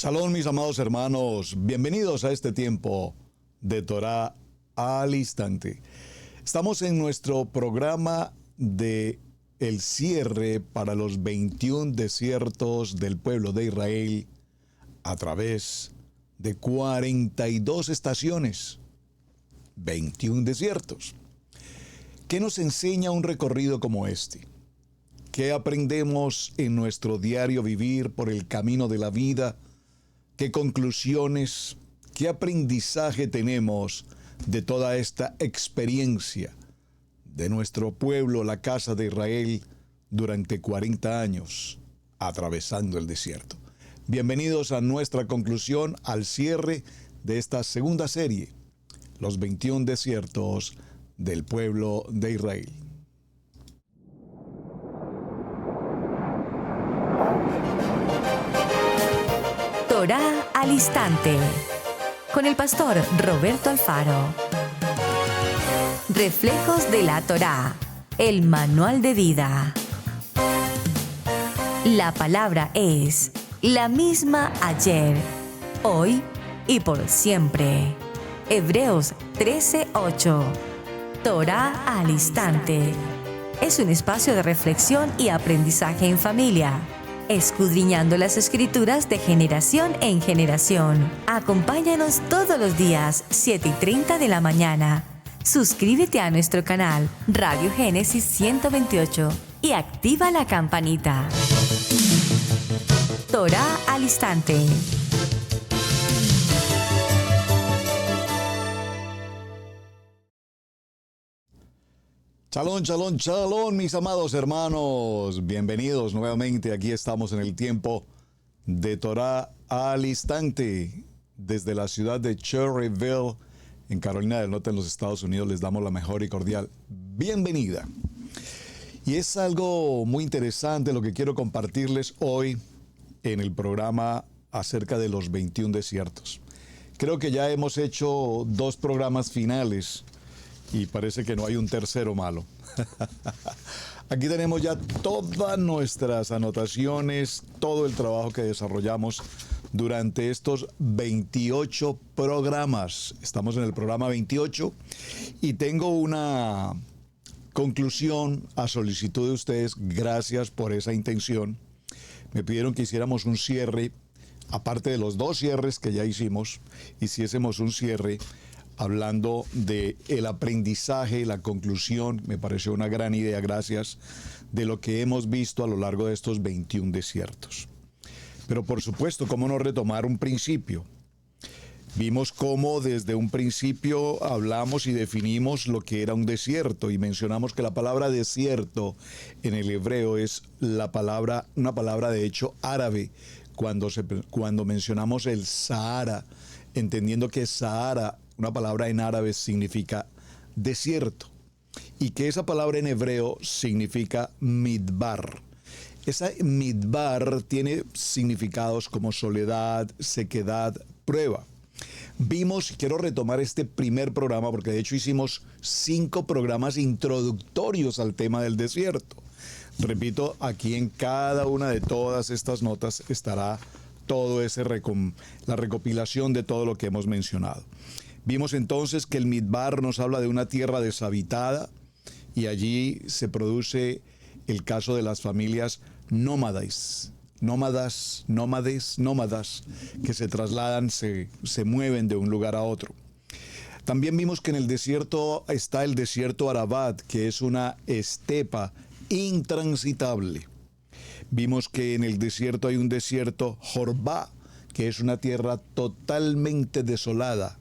Shalom, mis amados hermanos, bienvenidos a este tiempo de Torá al instante. Estamos en nuestro programa de el cierre para los 21 desiertos del pueblo de Israel a través de 42 estaciones, 21 desiertos. ¿Qué nos enseña un recorrido como este? ¿Qué aprendemos en nuestro diario vivir por el camino de la vida? ¿Qué conclusiones, qué aprendizaje tenemos de toda esta experiencia de nuestro pueblo, la casa de Israel, durante 40 años, atravesando el desierto? Bienvenidos a nuestra conclusión, al cierre de esta segunda serie, los 21 desiertos del pueblo de Israel. Torá al instante, con el pastor Roberto Alfaro. Reflejos de la Torá, el manual de vida. La palabra es la misma ayer, hoy y por siempre. Hebreos 13:8. Torá al instante. Es un espacio de reflexión y aprendizaje en familia, escudriñando las Escrituras de generación en generación. Acompáñanos todos los días, 7:30 de la mañana. Suscríbete a nuestro canal Radio Génesis 128 y activa la campanita. Torá al instante. Shalom, shalom, shalom, mis amados hermanos. Bienvenidos nuevamente. Aquí estamos en el tiempo de Torá al instante. Desde la ciudad de Cherryville, en Carolina del Norte, en los Estados Unidos, les damos la mejor y cordial bienvenida. Y es algo muy interesante lo que quiero compartirles hoy en el programa acerca de los 21 desiertos. Creo que ya hemos hecho 2 programas finales y parece que no hay un tercero malo. Aquí tenemos ya todas nuestras anotaciones, todo el trabajo que desarrollamos durante estos 28 programas. Estamos en el programa 28 y tengo una conclusión a solicitud de ustedes. Gracias por esa intención. Me pidieron que hiciéramos un cierre, aparte de los 2 cierres que ya hicimos, hiciésemos un cierre hablando de el aprendizaje, la conclusión. Me pareció una gran idea, gracias, de lo que hemos visto a lo largo de estos 21 desiertos. Pero por supuesto, ¿cómo no retomar un principio? Vimos cómo desde un principio hablamos y definimos lo que era un desierto y mencionamos que la palabra desierto en el hebreo es una palabra de hecho árabe cuando mencionamos el Sahara, entendiendo que Sahara, una palabra en árabe, significa desierto y que esa palabra en hebreo significa midbar. Esa midbar tiene significados como soledad, sequedad, prueba. Vimos, quiero retomar este primer programa porque de hecho hicimos 5 programas introductorios al tema del desierto. Repito, aquí en cada una de todas estas notas estará todo la recopilación de todo lo que hemos mencionado. Vimos entonces que el midbar nos habla de una tierra deshabitada y allí se produce el caso de las familias nómadas, que se trasladan, se mueven de un lugar a otro. También vimos que en el desierto está el desierto Arabat, que es una estepa intransitable. Vimos que en el desierto hay un desierto Jorbá, que es una tierra totalmente desolada.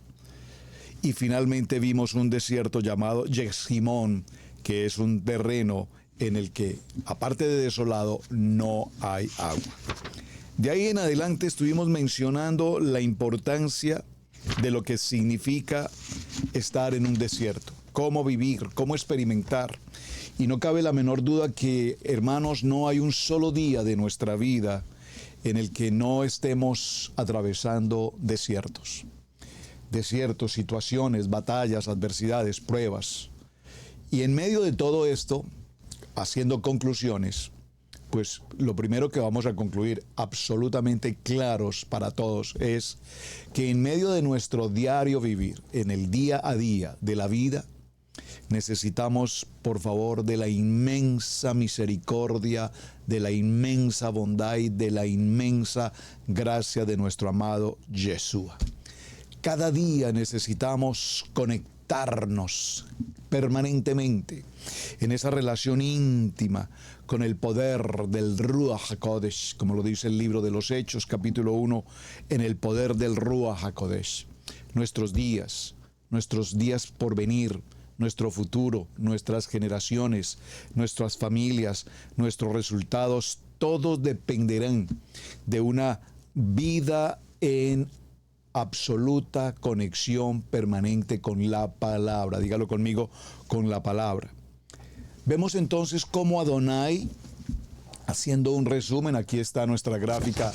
Y finalmente vimos un desierto llamado Jeshimón, que es un terreno en el que, aparte de desolado, no hay agua. De ahí en adelante estuvimos mencionando la importancia de lo que significa estar en un desierto, cómo vivir, cómo experimentar. Y no cabe la menor duda que, hermanos, no hay un solo día de nuestra vida en el que no estemos atravesando desiertos. Desiertos, situaciones, batallas, adversidades, pruebas. Y en medio de todo esto, haciendo conclusiones, pues lo primero que vamos a concluir absolutamente claros para todos es que en medio de nuestro diario vivir, en el día a día de la vida, necesitamos, por favor, de la inmensa misericordia, de la inmensa bondad y de la inmensa gracia de nuestro amado Yeshua. Cada día necesitamos conectarnos permanentemente en esa relación íntima con el poder del Ruach HaKodesh, como lo dice el libro de los Hechos, capítulo 1, en el poder del Ruach HaKodesh. Nuestros días por venir, nuestro futuro, nuestras generaciones, nuestras familias, nuestros resultados, todos dependerán de una vida en absoluta conexión permanente con la palabra. Dígalo conmigo, con la palabra. Vemos entonces cómo Adonai, haciendo un resumen, aquí está nuestra gráfica,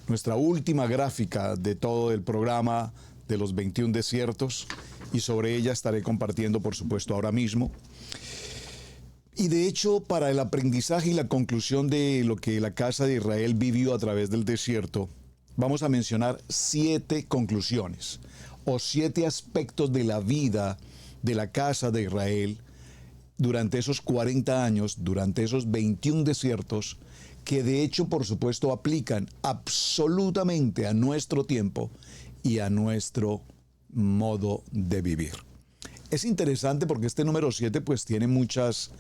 nuestra última gráfica de todo el programa de los 21 desiertos, y sobre ella estaré compartiendo, por supuesto, ahora mismo. Y de hecho, para el aprendizaje y la conclusión de lo que la casa de Israel vivió a través del desierto, vamos a mencionar 7 conclusiones o 7 aspectos de la vida de la casa de Israel durante esos 40 años, durante esos 21 desiertos, que de hecho, por supuesto, aplican absolutamente a nuestro tiempo y a nuestro modo de vivir. Es interesante porque este número 7 pues tiene muchas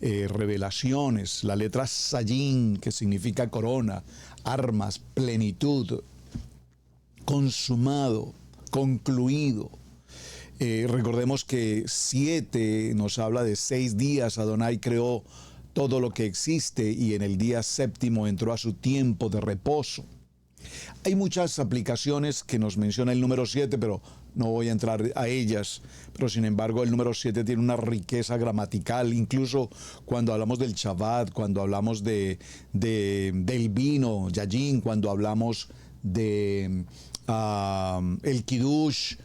revelaciones. La letra Sayin, que significa corona, armas, plenitud, consumado, concluido. Recordemos que 7 nos habla de 6 días. Adonai creó todo lo que existe y en el día séptimo entró a su tiempo de reposo. Hay muchas aplicaciones que nos menciona el número 7, pero no voy a entrar a ellas. Pero sin embargo, el número 7 tiene una riqueza gramatical. Incluso cuando hablamos del Shabbat, cuando hablamos del vino, Yayin, cuando hablamos de el Kiddush,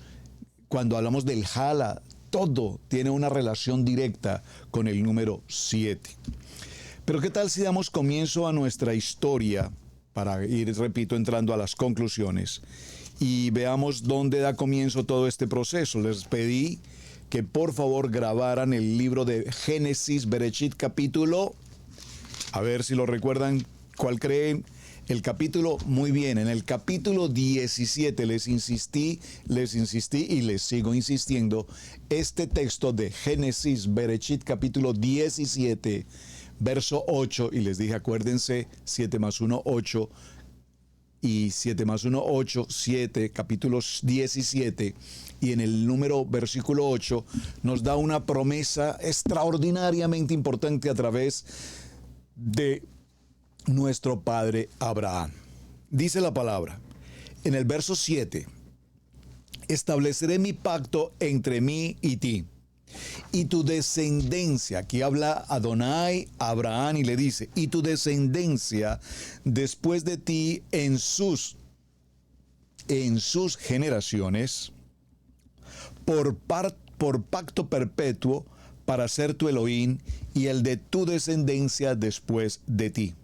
cuando hablamos del Hala, todo tiene una relación directa con el número 7. Pero ¿qué tal si damos comienzo a nuestra historia para ir, repito, entrando a las conclusiones y veamos dónde da comienzo todo este proceso? Les pedí que por favor grabaran el libro de Génesis, Bereshit, capítulo, a ver si lo recuerdan, ¿cuál creen? El capítulo, muy bien, en el capítulo 17 les insistí y les sigo insistiendo. Este texto de Génesis, Bereshit, capítulo 17, verso 8, y les dije, acuérdense, 7 más 1, 8, y 7 más 1, 8, 7, capítulo 17, y en el número versículo 8 nos da una promesa extraordinariamente importante a través de nuestro padre Abraham. Dice la palabra, en el verso 7, estableceré mi pacto entre mí y ti, y tu descendencia, aquí habla Adonai a Abraham y le dice, y tu descendencia después de ti en sus generaciones, por pacto perpetuo, para ser tu Elohim y el de tu descendencia después de ti.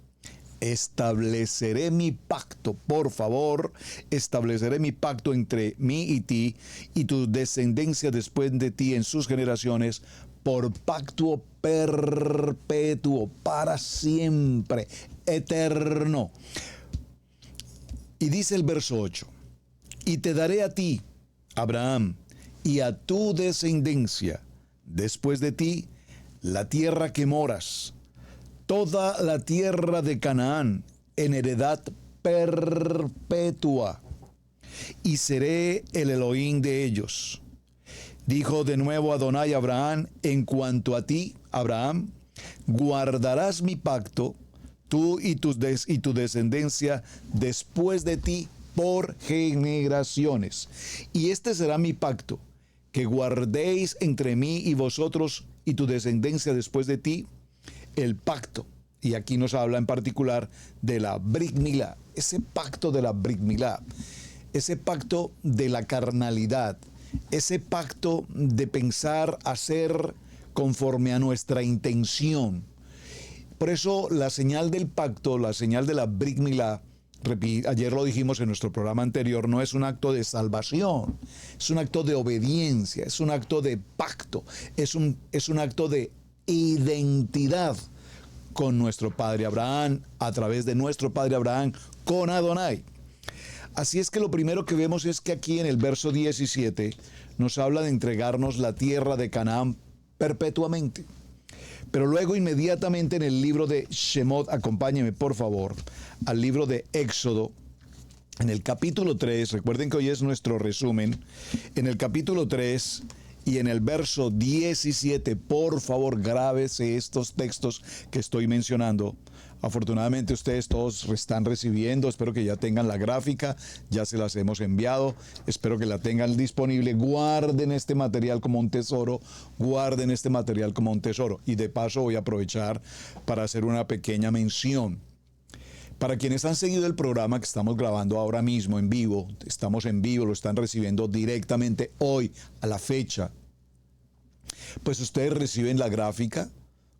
Estableceré mi pacto, por favor, estableceré mi pacto entre mí y ti y tu descendencia después de ti en sus generaciones por pacto perpetuo, para siempre, eterno. Y dice el verso 8, y te daré a ti, Abraham, y a tu descendencia después de ti la tierra que moras, toda la tierra de Canaán en heredad perpetua, y seré el Elohim de ellos. Dijo de nuevo Adonai a Abraham, en cuanto a ti, Abraham, guardarás mi pacto, tú y tu descendencia después de ti por generaciones. Y este será mi pacto, que guardéis entre mí y vosotros y tu descendencia después de ti, el pacto, y aquí nos habla en particular de la Brit Milá, ese pacto de la Brit Milá, ese pacto de la carnalidad, ese pacto de pensar, hacer conforme a nuestra intención. Por eso la señal del pacto, la señal de la Brit Milá, ayer lo dijimos en nuestro programa anterior, no es un acto de salvación, es un acto de obediencia, es un acto de pacto, es un acto de identidad con nuestro padre Abraham, a través de nuestro padre Abraham, con Adonai. Así es que lo primero que vemos es que aquí en el verso 17 nos habla de entregarnos la tierra de Canaán perpetuamente. Pero luego inmediatamente en el libro de Shemot, acompáñeme por favor, al libro de Éxodo, en el capítulo 3, recuerden que hoy es nuestro resumen, en el capítulo 3 y en el verso 17, por favor grábese estos textos que estoy mencionando. Afortunadamente ustedes todos están recibiendo, espero que ya tengan la gráfica, ya se las hemos enviado, espero que la tengan disponible. Guarden este material como un tesoro, guarden este material como un tesoro. Y de paso voy a aprovechar para hacer una pequeña mención. Para quienes han seguido el programa que estamos grabando ahora mismo en vivo, estamos en vivo, lo están recibiendo directamente hoy, a la fecha, pues ustedes reciben la gráfica.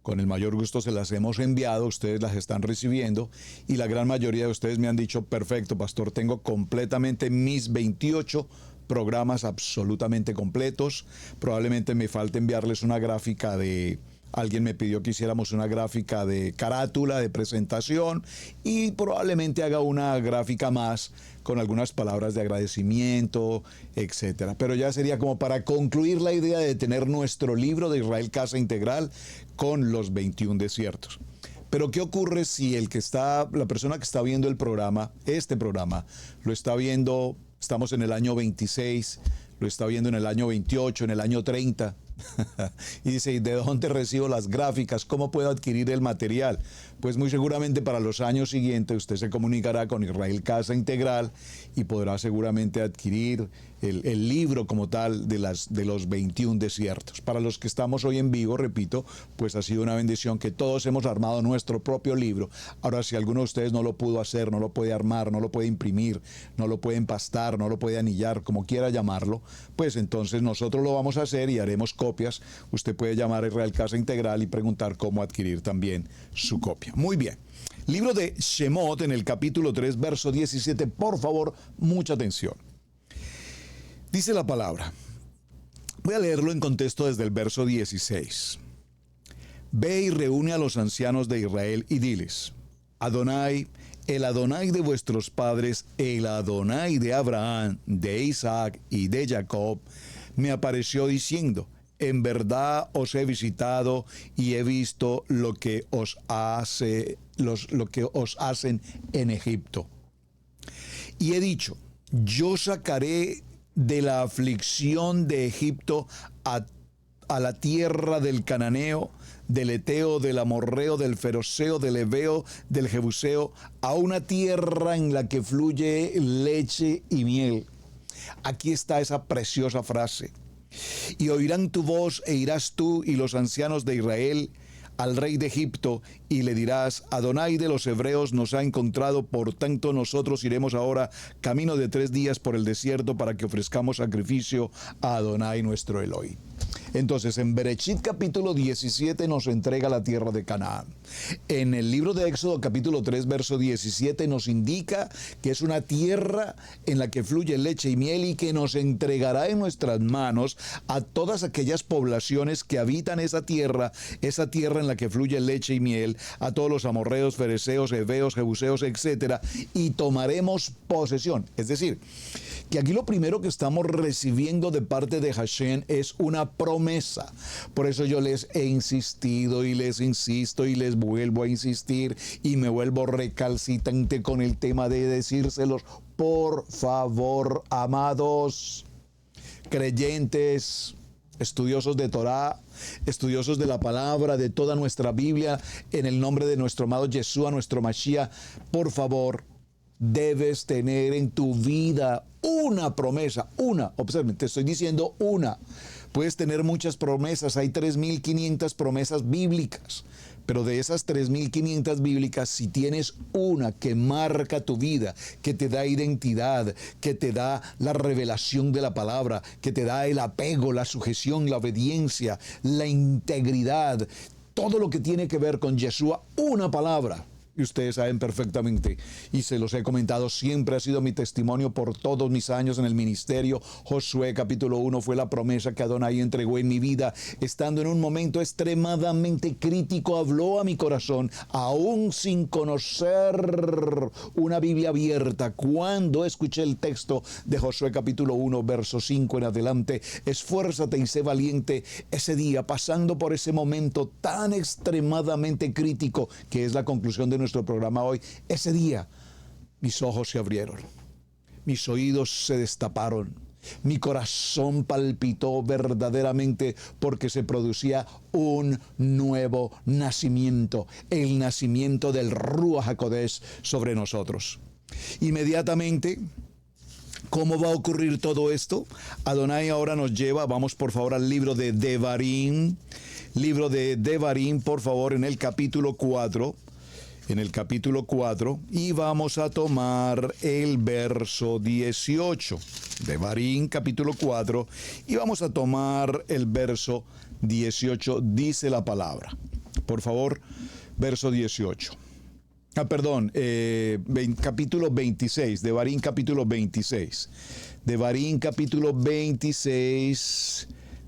Con el mayor gusto se las hemos enviado, ustedes las están recibiendo y la gran mayoría de ustedes me han dicho, perfecto, pastor, tengo completamente mis 28 programas absolutamente completos. Probablemente me falte enviarles una gráfica de... Alguien me pidió que hiciéramos una gráfica de carátula, de presentación, y probablemente haga una gráfica más con algunas palabras de agradecimiento, etcétera. Pero ya sería como para concluir la idea de tener nuestro libro de Israel Casa Integral con los 21 desiertos. Pero ¿qué ocurre si la persona que está viendo el programa, este programa, lo está viendo, estamos en el año 26, lo está viendo en el año 28, en el año 30? Y dice, ¿y de dónde recibo las gráficas? ¿Cómo puedo adquirir el material? Pues muy seguramente para los años siguientes usted se comunicará con Israel Casa Integral y podrá seguramente adquirir el libro como tal de los 21 desiertos. Para los que estamos hoy en vivo, repito, pues ha sido una bendición que todos hemos armado nuestro propio libro. Ahora, si alguno de ustedes no lo pudo hacer, no lo puede armar, no lo puede imprimir, no lo puede empastar, no lo puede anillar, como quiera llamarlo, pues entonces nosotros lo vamos a hacer y haremos copias. Usted puede llamar a Israel Casa Integral y preguntar cómo adquirir también su copia. Muy bien. Libro de Shemot en el capítulo 3, verso 17. Por favor, mucha atención. Dice la palabra. Voy a leerlo en contexto desde el verso 16. Ve y reúne a los ancianos de Israel y diles: Adonai, el Adonai de vuestros padres, el Adonai de Abraham, de Isaac y de Jacob, me apareció diciendo: en verdad os he visitado y he visto lo que os hacen en Egipto. Y he dicho: yo sacaré de la aflicción de Egipto a la tierra del cananeo, del eteo, del amorreo, del feroceo, del heveo, del jebuseo, a una tierra en la que fluye leche y miel. Aquí está esa preciosa frase. Y oirán tu voz e irás tú y los ancianos de Israel al rey de Egipto y le dirás: Adonai de los hebreos nos ha encontrado, por tanto nosotros iremos ahora camino de 3 días por el desierto para que ofrezcamos sacrificio a Adonai nuestro Eloi. Entonces, en Bereshit capítulo 17 nos entrega la tierra de Canaán. En el libro de Éxodo capítulo 3 verso 17 nos indica que es una tierra en la que fluye leche y miel y que nos entregará en nuestras manos a todas aquellas poblaciones que habitan esa tierra en la que fluye leche y miel, a todos los amorreos, fereceos, heveos, jebuseos, etcétera, y tomaremos posesión. Es decir, que aquí lo primero que estamos recibiendo de parte de Hashem es una promesa. Por eso yo les he insistido y les insisto y les vuelvo a insistir y me vuelvo recalcitrante con el tema de decírselos. Por favor, amados creyentes, estudiosos de Torá, estudiosos de la palabra, de toda nuestra Biblia, en el nombre de nuestro amado Yeshua, nuestro Mashiach, por favor, debes tener en tu vida una promesa, observen, te estoy diciendo una. Puedes tener muchas promesas, hay 3.500 promesas bíblicas, pero de esas 3.500 bíblicas, si tienes una que marca tu vida, que te da identidad, que te da la revelación de la palabra, que te da el apego, la sujeción, la obediencia, la integridad, todo lo que tiene que ver con Yeshua, una palabra. Y ustedes saben perfectamente, y se los he comentado, siempre ha sido mi testimonio por todos mis años en el ministerio. Josué capítulo 1 fue la promesa que Adonai entregó en mi vida, estando en un momento extremadamente crítico, habló a mi corazón, aún sin conocer una Biblia abierta. Cuando escuché el texto de Josué capítulo 1, verso 5 en adelante, esfuérzate y sé valiente, ese día, pasando por ese momento tan extremadamente crítico, que es la conclusión de nuestro programa hoy, ese día mis ojos se abrieron, mis oídos se destaparon, mi corazón palpitó verdaderamente porque se producía un nuevo nacimiento, el nacimiento del Ruach HaKodesh sobre nosotros. Inmediatamente, ¿cómo va a ocurrir todo esto? Adonai ahora nos lleva, vamos por favor al libro de Devarim, por favor, en el capítulo 4, y vamos a tomar el verso 18. Devarim, capítulo 4, y vamos a tomar el verso 18, dice la palabra. Por favor, verso 18. Capítulo 26, Devarim capítulo 26. Devarim capítulo 26.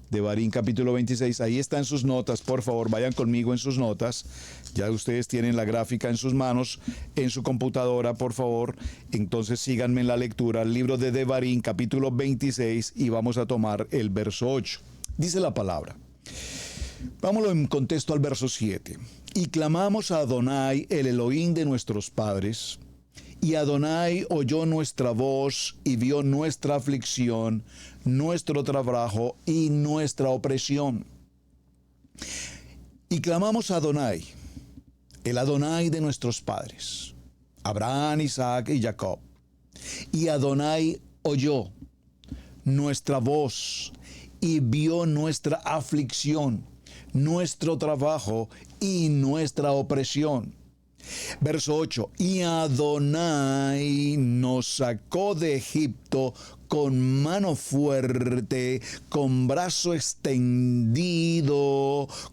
Devarim capítulo 26, ahí están sus notas, por favor, vayan conmigo en sus notas. Ya ustedes tienen la gráfica en sus manos, en su computadora, por favor. Entonces síganme en la lectura, el libro de Devarim capítulo 26, y vamos a tomar el verso 8. Dice la palabra. Vámonos en contexto al verso 7. Y clamamos a Adonai, el Elohim de nuestros padres, y Adonai oyó nuestra voz y vio nuestra aflicción, nuestro trabajo y nuestra opresión. Y clamamos a Adonai, el Adonai de nuestros padres, Abraham, Isaac y Jacob. Y Adonai oyó nuestra voz y vio nuestra aflicción, nuestro trabajo y nuestra opresión. Verso 8, y Adonai nos sacó de Egipto con mano fuerte, con brazo extendido,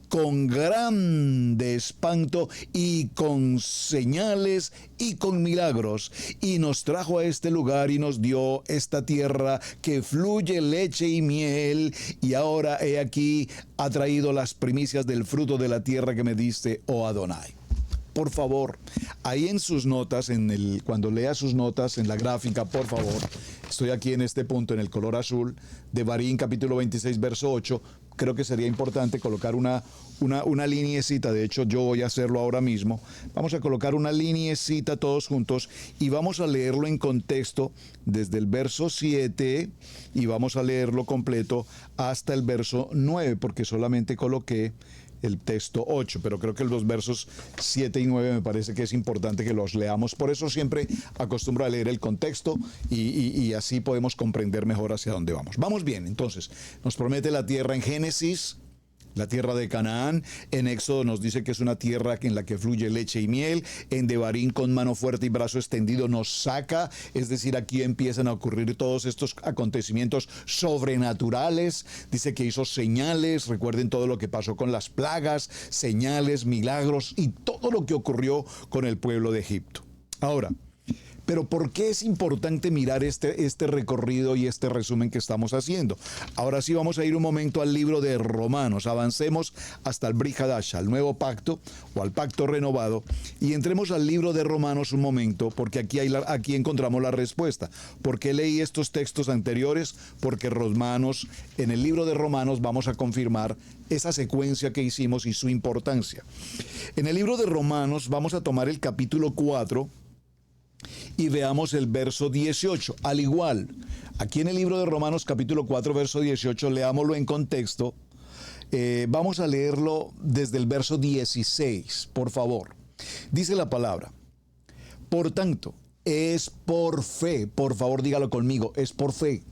con grande espanto y con señales y con milagros, y nos trajo a este lugar y nos dio esta tierra que fluye leche y miel, y ahora he aquí ha traído las primicias del fruto de la tierra que me diste, oh Adonai. Por favor, ahí en sus notas, cuando lea sus notas en la gráfica, por favor, estoy aquí en este punto, en el color azul, Devarim capítulo 26, verso 8, creo que sería importante colocar una liniecita, de hecho yo voy a hacerlo ahora mismo, vamos a colocar una liniecita todos juntos y vamos a leerlo en contexto desde el verso 7 y vamos a leerlo completo hasta el verso 9, porque solamente coloqué el texto 8, pero creo que los versos 7 y 9 me parece que es importante que los leamos. Por eso siempre acostumbro a leer el contexto y así podemos comprender mejor hacia dónde vamos. Vamos bien, entonces, nos promete la tierra en Génesis, la tierra de Canaán. En Éxodo nos dice que es una tierra en la que fluye leche y miel. En Devarim, con mano fuerte y brazo extendido, nos saca. Es decir, aquí empiezan a ocurrir todos estos acontecimientos sobrenaturales. Dice que hizo señales. Recuerden todo lo que pasó con las plagas, señales, milagros y todo lo que ocurrió con el pueblo de Egipto. Ahora, pero ¿por qué es importante mirar este recorrido y este resumen que estamos haciendo? Ahora sí vamos a ir un momento al libro de Romanos. Avancemos hasta el Brit Hadash, al nuevo pacto o al pacto renovado, y entremos al libro de Romanos un momento, porque aquí encontramos la respuesta. ¿Por qué leí estos textos anteriores? Porque en el libro de Romanos vamos a confirmar esa secuencia que hicimos y su importancia. En el libro de Romanos vamos a tomar el capítulo 4, y veamos el verso 18. Al igual, aquí en el libro de Romanos capítulo 4, verso 18, leámoslo en contexto. Vamos a leerlo desde el verso 16, por favor. Dice la palabra: por tanto, es por fe, por favor dígalo conmigo, es por fe,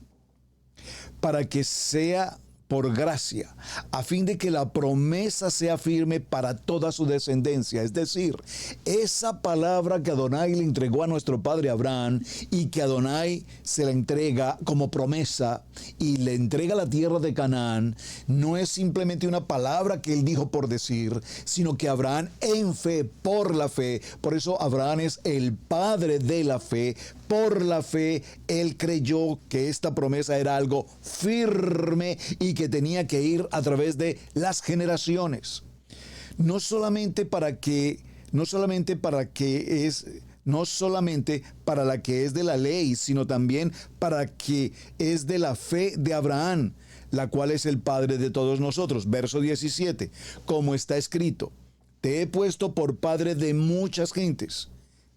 para que sea por gracia, a fin de que la promesa sea firme para toda su descendencia. Es decir, esa palabra que Adonai le entregó a nuestro padre Abraham y que Adonai se la entrega como promesa y le entrega la tierra de Canaán, no es simplemente una palabra que él dijo por decir, sino que Abraham en fe, por la fe, por eso Abraham es el padre de la fe. Por la fe, él creyó que esta promesa era algo firme y que tenía que ir a través de las generaciones. No solamente para la que es de la ley, sino también para que es de la fe de Abraham, la cual es el padre de todos nosotros. Verso 17, como está escrito, te he puesto por padre de muchas gentes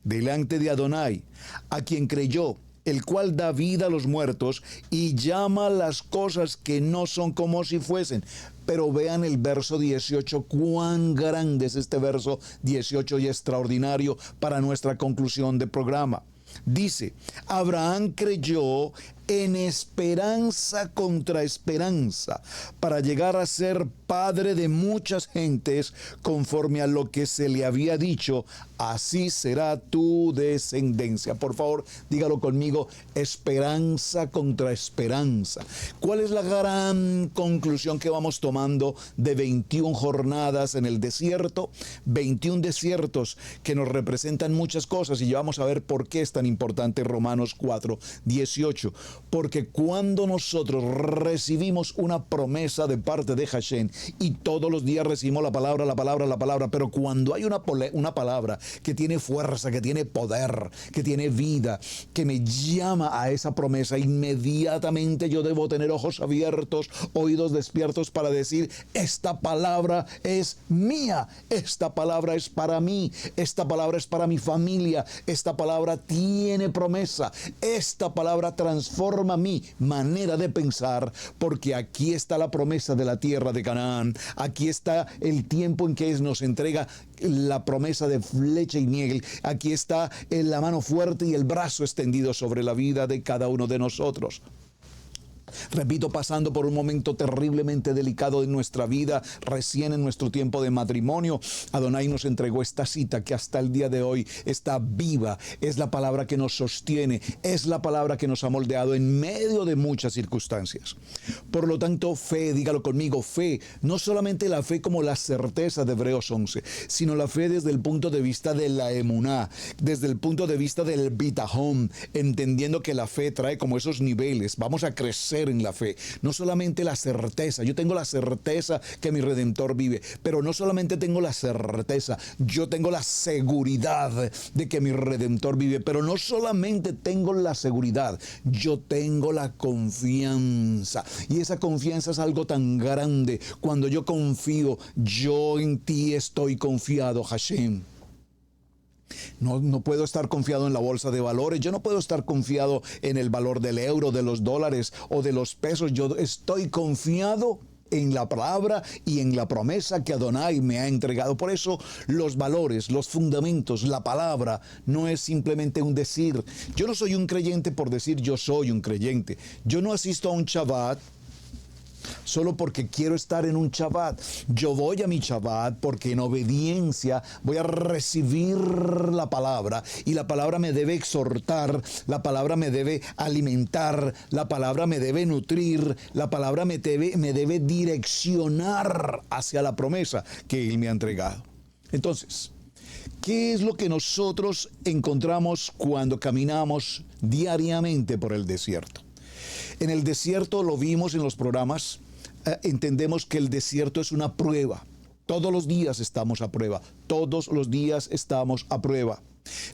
delante de Adonai, a quien creyó, el cual da vida a los muertos y llama las cosas que no son como si fuesen. Pero vean el verso 18, cuán grande es este verso 18 y extraordinario para nuestra conclusión de programa. Dice, Abraham creyó en esperanza contra esperanza, para llegar a ser padre de muchas gentes, conforme a lo que se le había dicho, así será tu descendencia. Por favor, dígalo conmigo, esperanza contra esperanza. ¿Cuál es la gran conclusión que vamos tomando de 21 jornadas en el desierto? 21 desiertos que nos representan muchas cosas, y ya vamos a ver por qué es tan importante Romanos 4, 18. Porque cuando nosotros recibimos una promesa de parte de Hashem, y todos los días recibimos la palabra, pero cuando hay una palabra que tiene fuerza, que tiene poder, que tiene vida, que me llama a esa promesa, inmediatamente yo debo tener ojos abiertos, oídos despiertos para decir, esta palabra es mía, esta palabra es para mí, esta palabra es para mi familia, esta palabra tiene promesa, esta palabra transforma mi manera de pensar, porque aquí está la promesa de la tierra de Canaán, aquí está el tiempo en que nos entrega la promesa de leche y miel, aquí está la mano fuerte y el brazo extendido sobre la vida de cada uno de nosotros. Repito, pasando por un momento terriblemente delicado de nuestra vida, recién en nuestro tiempo de matrimonio, Adonai nos entregó esta cita que hasta el día de hoy está viva. Es la palabra que nos sostiene, es la palabra que nos ha moldeado en medio de muchas circunstancias. Por lo tanto, fe, dígalo conmigo, fe, no solamente la fe como la certeza de Hebreos 11, sino la fe desde el punto de vista de la emuná, desde el punto de vista del bitajón, entendiendo que la fe trae como esos niveles. Vamos a crecer en la fe, no solamente la certeza. Yo tengo la certeza que mi Redentor vive, pero no solamente tengo la certeza, yo tengo la seguridad de que mi Redentor vive, pero no solamente tengo la seguridad, yo tengo la confianza, y esa confianza es algo tan grande. Cuando yo confío, yo en ti estoy confiado, Hashem. No puedo estar confiado en la bolsa de valores, yo no puedo estar confiado en el valor del euro, de los dólares o de los pesos. Yo estoy confiado en la palabra y en la promesa que Adonai me ha entregado. Por eso los valores, los fundamentos, la palabra no es simplemente un decir. Yo no soy un creyente por decir yo soy un creyente. Yo no asisto a un Shabbat solo porque quiero estar en un Shabbat. Yo voy a mi Shabbat porque en obediencia voy a recibir la palabra, y la palabra me debe exhortar, la palabra me debe alimentar, la palabra me debe nutrir, la palabra me debe direccionar hacia la promesa que Él me ha entregado. Entonces, ¿qué es lo que nosotros encontramos cuando caminamos diariamente por el desierto? En el desierto, lo vimos en los programas, entendemos que el desierto es una prueba. Todos los días estamos a prueba, todos los días estamos a prueba.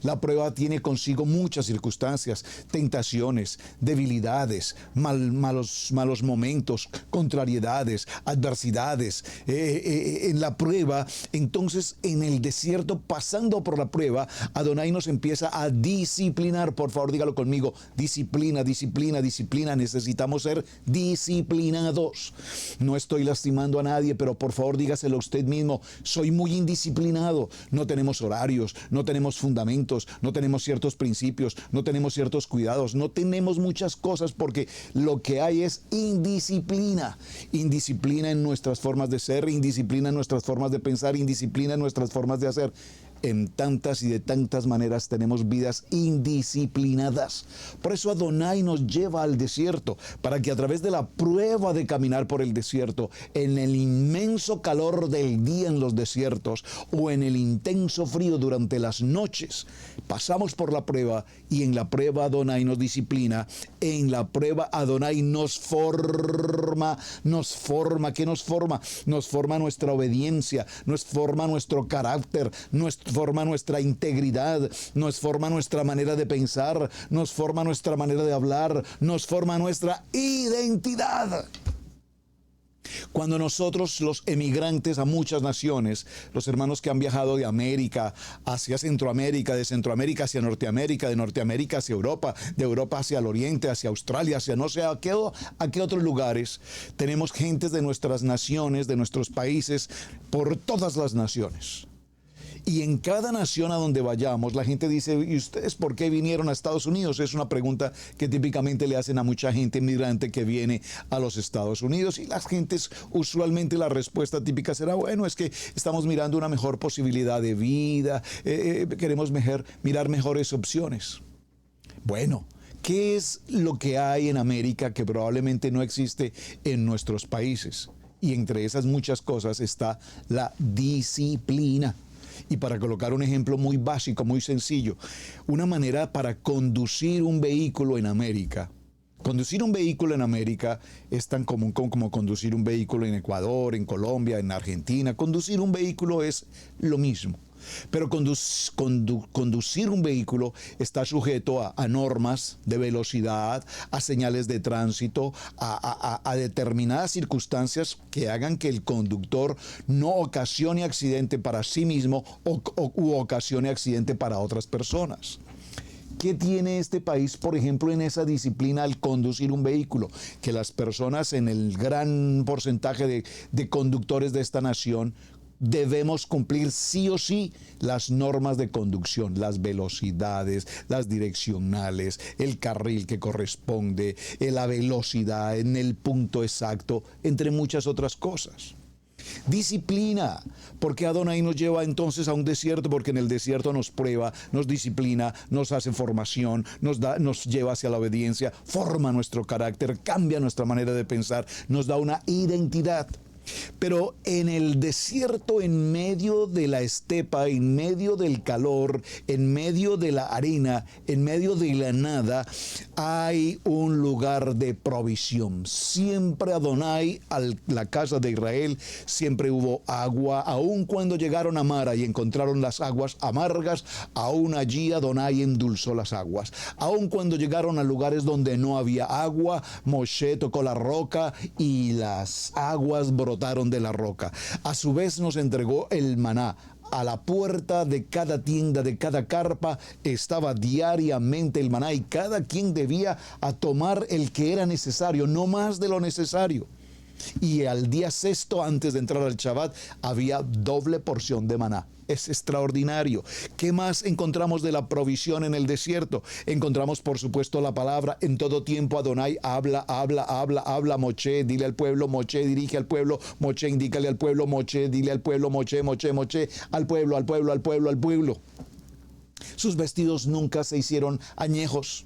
La prueba tiene consigo muchas circunstancias, tentaciones, debilidades, malos momentos, contrariedades, adversidades. En la prueba, entonces en el desierto, pasando por la prueba, Adonai nos empieza a disciplinar. Por favor, dígalo conmigo, disciplina, disciplina, disciplina. Necesitamos ser disciplinados. No estoy lastimando a nadie, pero por favor dígaselo a usted mismo, soy muy indisciplinado. No tenemos horarios, no tenemos fundamentos, fundamentos, no tenemos ciertos principios, no tenemos ciertos cuidados, no tenemos muchas cosas porque lo que hay es indisciplina. Indisciplina en nuestras formas de ser, indisciplina en nuestras formas de pensar, indisciplina en nuestras formas de hacer. En tantas y de tantas maneras tenemos vidas indisciplinadas. Por eso Adonai nos lleva al desierto, para que a través de la prueba de caminar por el desierto, en el inmenso calor del día en los desiertos o en el intenso frío durante las noches, pasamos por la prueba y en la prueba Adonai nos disciplina, en la prueba Adonai nos forma. ¿Qué nos forma? Nos forma nuestra obediencia, nos forma nuestro carácter, nos forma nuestra integridad, nos forma nuestra manera de pensar, nos forma nuestra manera de hablar, nos forma nuestra identidad. Cuando nosotros, los emigrantes a muchas naciones, los hermanos que han viajado de América hacia Centroamérica, de Centroamérica hacia Norteamérica, de Norteamérica hacia Europa, de Europa hacia el Oriente, hacia Australia, hacia no sé a qué otros lugares, tenemos gentes de nuestras naciones, de nuestros países, por todas las naciones. Y en cada nación a donde vayamos, la gente dice, ¿y ustedes por qué vinieron a Estados Unidos? Es una pregunta que típicamente le hacen a mucha gente inmigrante que viene a los Estados Unidos. Y las gentes, usualmente la respuesta típica será, bueno, es que estamos mirando una mejor posibilidad de vida, queremos mirar mejores opciones. Bueno, ¿qué es lo que hay en América que probablemente no existe en nuestros países? Y entre esas muchas cosas está la disciplina. Y para colocar un ejemplo muy básico, muy sencillo, una manera para conducir un vehículo en América. Conducir un vehículo en América es tan común como conducir un vehículo en Ecuador, en Colombia, en Argentina. Conducir un vehículo es lo mismo. Pero conducir un vehículo está sujeto a normas de velocidad, a señales de tránsito, a determinadas circunstancias que hagan que el conductor no ocasione accidente para sí mismo u ocasione accidente para otras personas. ¿Qué tiene este país, por ejemplo, en esa disciplina al conducir un vehículo? Que las personas, en el gran porcentaje de conductores de esta nación, debemos cumplir sí o sí las normas de conducción, las velocidades, las direccionales, el carril que corresponde, la velocidad en el punto exacto, entre muchas otras cosas. Disciplina. ¿Por qué Adonai nos lleva entonces a un desierto? Porque en el desierto nos prueba, nos disciplina, nos hace formación, nos lleva hacia la obediencia, forma nuestro carácter, cambia nuestra manera de pensar, nos da una identidad. Pero en el desierto, en medio de la estepa, en medio del calor, en medio de la arena, en medio de la nada, hay un lugar de provisión. Siempre Adonai, a la casa de Israel, siempre hubo agua. Aun cuando llegaron a Mara y encontraron las aguas amargas, aún allí Adonai endulzó las aguas. Aun cuando llegaron a lugares donde no había agua, Moshe tocó la roca y las aguas brotaron de la roca. A su vez nos entregó el maná. A la puerta de cada tienda, de cada carpa, estaba diariamente el maná y cada quien debía tomar el que era necesario, no más de lo necesario. Y al día sexto, antes de entrar al Shabbat, había doble porción de maná. Es extraordinario. ¿Qué más encontramos de la provisión en el desierto? Encontramos, por supuesto, la palabra. En todo tiempo Adonai habla. Moshe, dile al pueblo. Moshe, dirige al pueblo. Moshe, indícale al pueblo. Moshe, dile al pueblo. Moshe, al pueblo. Sus vestidos nunca se hicieron añejos.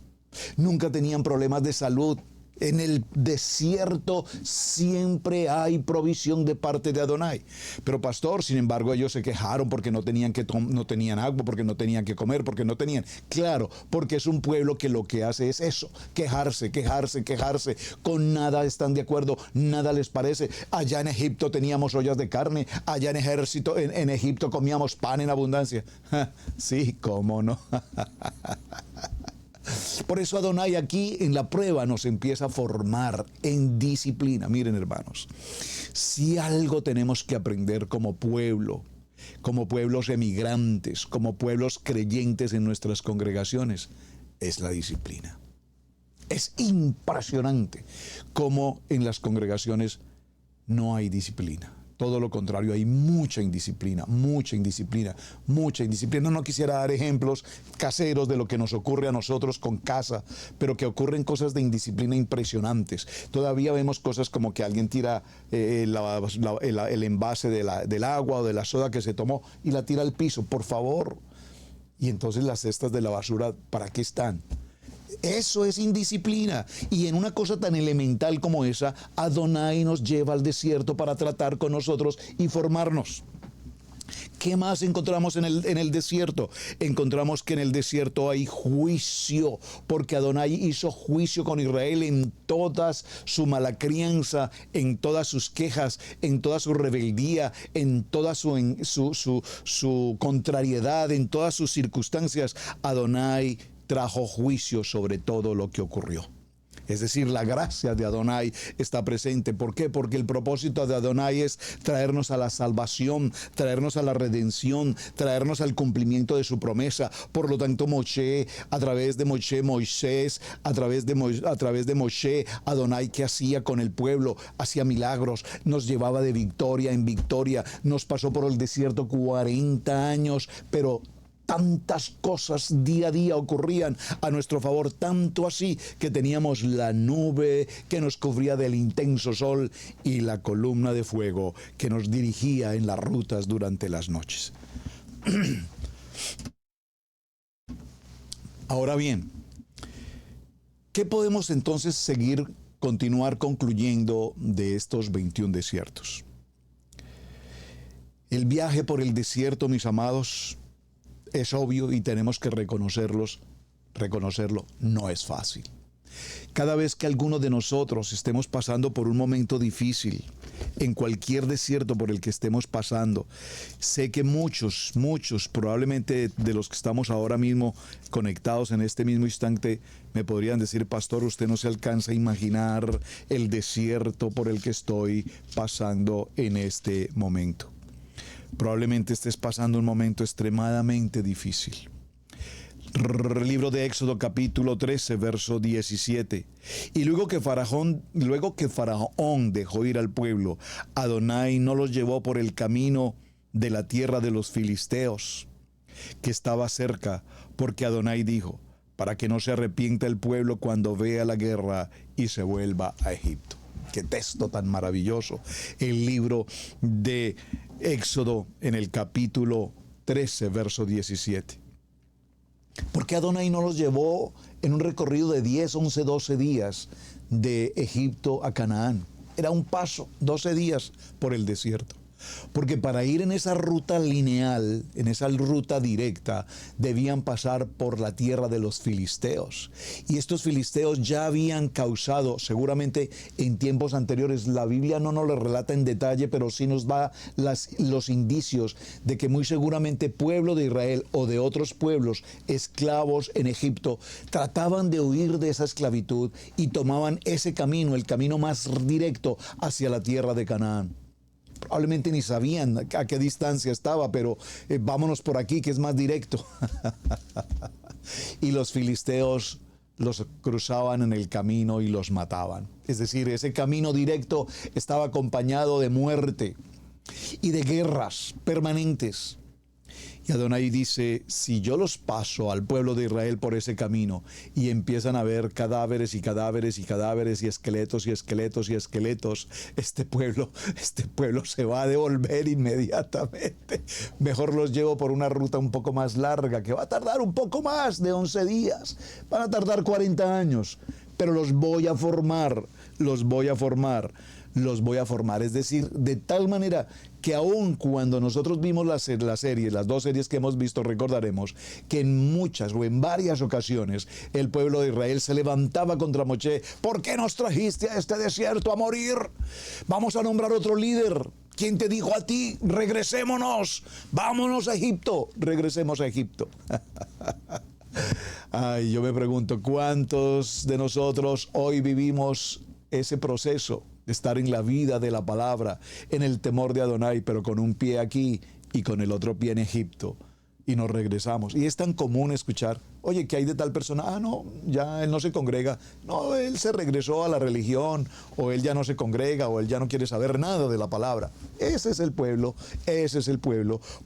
Nunca tenían problemas de salud. En el desierto siempre hay provisión de parte de Adonai. Pero pastor, sin embargo, ellos se quejaron porque no tenían agua, porque no tenían que comer, porque no tenían. Claro, porque es un pueblo que lo que hace es eso, quejarse. Con nada están de acuerdo, nada les parece. Allá en Egipto teníamos ollas de carne, allá en Egipto comíamos pan en abundancia. Sí, cómo no. Por eso Adonai aquí en la prueba nos empieza a formar en disciplina. Miren, hermanos, si algo tenemos que aprender como pueblo, como pueblos emigrantes, como pueblos creyentes en nuestras congregaciones, es la disciplina. Es impresionante cómo en las congregaciones no hay disciplina. Todo lo contrario, hay mucha indisciplina, mucha indisciplina, mucha indisciplina. No quisiera dar ejemplos caseros de lo que nos ocurre a nosotros con casa, pero que ocurren cosas de indisciplina impresionantes. Todavía vemos cosas como que alguien tira el envase del agua o de la soda que se tomó y la tira al piso, por favor. Y entonces las cestas de la basura, ¿para qué están? Eso es indisciplina. Y en una cosa tan elemental como esa, Adonai nos lleva al desierto para tratar con nosotros y formarnos. ¿Qué más encontramos en el desierto? Encontramos que en el desierto hay juicio, porque Adonai hizo juicio con Israel en toda su mala crianza, en todas sus quejas, en toda su rebeldía, en toda su contrariedad, en todas sus circunstancias. Adonai trajo juicio sobre todo lo que ocurrió. Es decir, la gracia de Adonai está presente. ¿Por qué? Porque el propósito de Adonai es traernos a la salvación, traernos a la redención, traernos al cumplimiento de su promesa. Por lo tanto, a través de Moisés, a través de Moshe, Adonai, ¿qué hacía con el pueblo? Hacía milagros, nos llevaba de victoria en victoria, nos pasó por el desierto 40 años, pero tantas cosas día a día ocurrían a nuestro favor, tanto así que teníamos la nube que nos cubría del intenso sol y la columna de fuego que nos dirigía en las rutas durante las noches. Ahora bien, ¿qué podemos entonces continuar concluyendo de estos 21 desiertos? El viaje por el desierto, mis amados, es obvio y tenemos que reconocerlo, no es fácil. Cada vez que alguno de nosotros estemos pasando por un momento difícil, en cualquier desierto por el que estemos pasando, sé que muchos, probablemente de los que estamos ahora mismo conectados en este mismo instante, me podrían decir: pastor, usted no se alcanza a imaginar el desierto por el que estoy pasando en este momento. Probablemente estés pasando un momento extremadamente difícil. Libro de Éxodo capítulo 13, verso 17. Y luego que Faraón dejó ir al pueblo, Adonai no los llevó por el camino de la tierra de los filisteos, que estaba cerca, porque Adonai dijo: para que no se arrepienta el pueblo cuando vea la guerra y se vuelva a Egipto. Qué texto tan maravilloso. El libro de Éxodo en el capítulo 13, verso 17. ¿Por qué Adonai no los llevó en un recorrido de 10, 11, 12 días de Egipto a Canaán? Era un paso, 12 días por el desierto. Porque para ir en esa ruta lineal, en esa ruta directa, debían pasar por la tierra de los filisteos. Y estos filisteos ya habían causado, seguramente en tiempos anteriores, la Biblia no nos lo relata en detalle, pero sí nos da los indicios de que muy seguramente pueblo de Israel o de otros pueblos esclavos en Egipto trataban de huir de esa esclavitud y tomaban ese camino, el camino más directo hacia la tierra de Canaán. Probablemente ni sabían a qué distancia estaba, pero vámonos por aquí que es más directo. Y los filisteos los cruzaban en el camino y los mataban. Es decir, ese camino directo estaba acompañado de muerte y de guerras permanentes. Y Adonai dice: si yo los paso al pueblo de Israel por ese camino y empiezan a ver cadáveres y cadáveres y cadáveres y esqueletos y esqueletos y esqueletos, este pueblo se va a devolver inmediatamente. Mejor los llevo por una ruta un poco más larga, que va a tardar un poco más de 11 días. Van a tardar 40 años, pero los voy a formar. Es decir, de tal manera que aun cuando nosotros vimos las dos series que hemos visto, recordaremos que en muchas o en varias ocasiones el pueblo de Israel se levantaba contra Moshe: ¿por qué nos trajiste a este desierto a morir? Vamos a nombrar otro líder. ¿Quién te dijo a ti? Regresémonos, vámonos a Egipto, regresemos a Egipto. Ay, yo me pregunto, ¿cuántos de nosotros hoy vivimos ese proceso de estar en la vida de la palabra, en el temor de Adonai, pero con un pie aquí y con el otro pie en Egipto, y nos regresamos. Y es tan común escuchar, oye, ¿qué hay de tal persona? Ah, no, ya él no se congrega. No, él se regresó a la religión, o él ya no se congrega, o él ya no quiere saber nada de la palabra. Ese es el pueblo,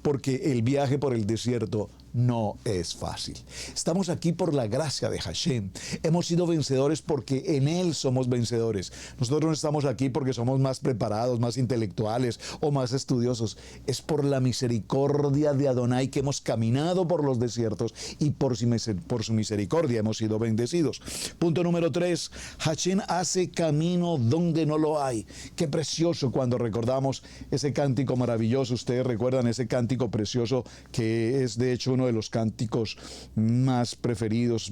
porque el viaje por el desierto no es fácil. Estamos aquí por la gracia de Hashem. Hemos sido vencedores porque en Él somos vencedores. Nosotros no estamos aquí porque somos más preparados, más intelectuales o más estudiosos. Es por la misericordia de Adonai que hemos caminado por los desiertos y por su misericordia hemos sido bendecidos. Punto número 3. Hashem hace camino donde no lo hay. Qué precioso cuando recordamos ese cántico maravilloso. Ustedes recuerdan ese cántico precioso que es de hecho uno de los cánticos más preferidos,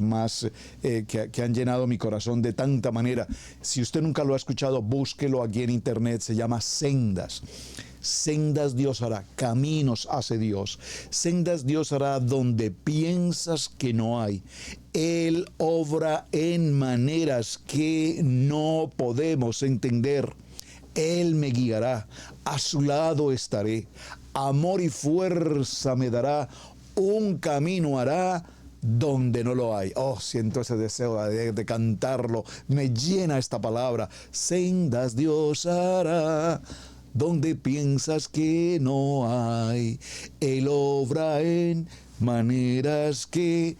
que han llenado mi corazón de tanta manera. Si usted nunca lo ha escuchado, búsquelo aquí en internet. Se llama Sendas. Sendas Dios hará, caminos hace Dios. Sendas Dios hará donde piensas que no hay. Él obra en maneras que no podemos entender. Él me guiará, a su lado estaré. Amor y fuerza me dará. Un camino hará donde no lo hay. Oh, siento ese deseo de cantarlo. Me llena esta palabra. Sendas Dios hará donde piensas que no hay. Él obra en maneras que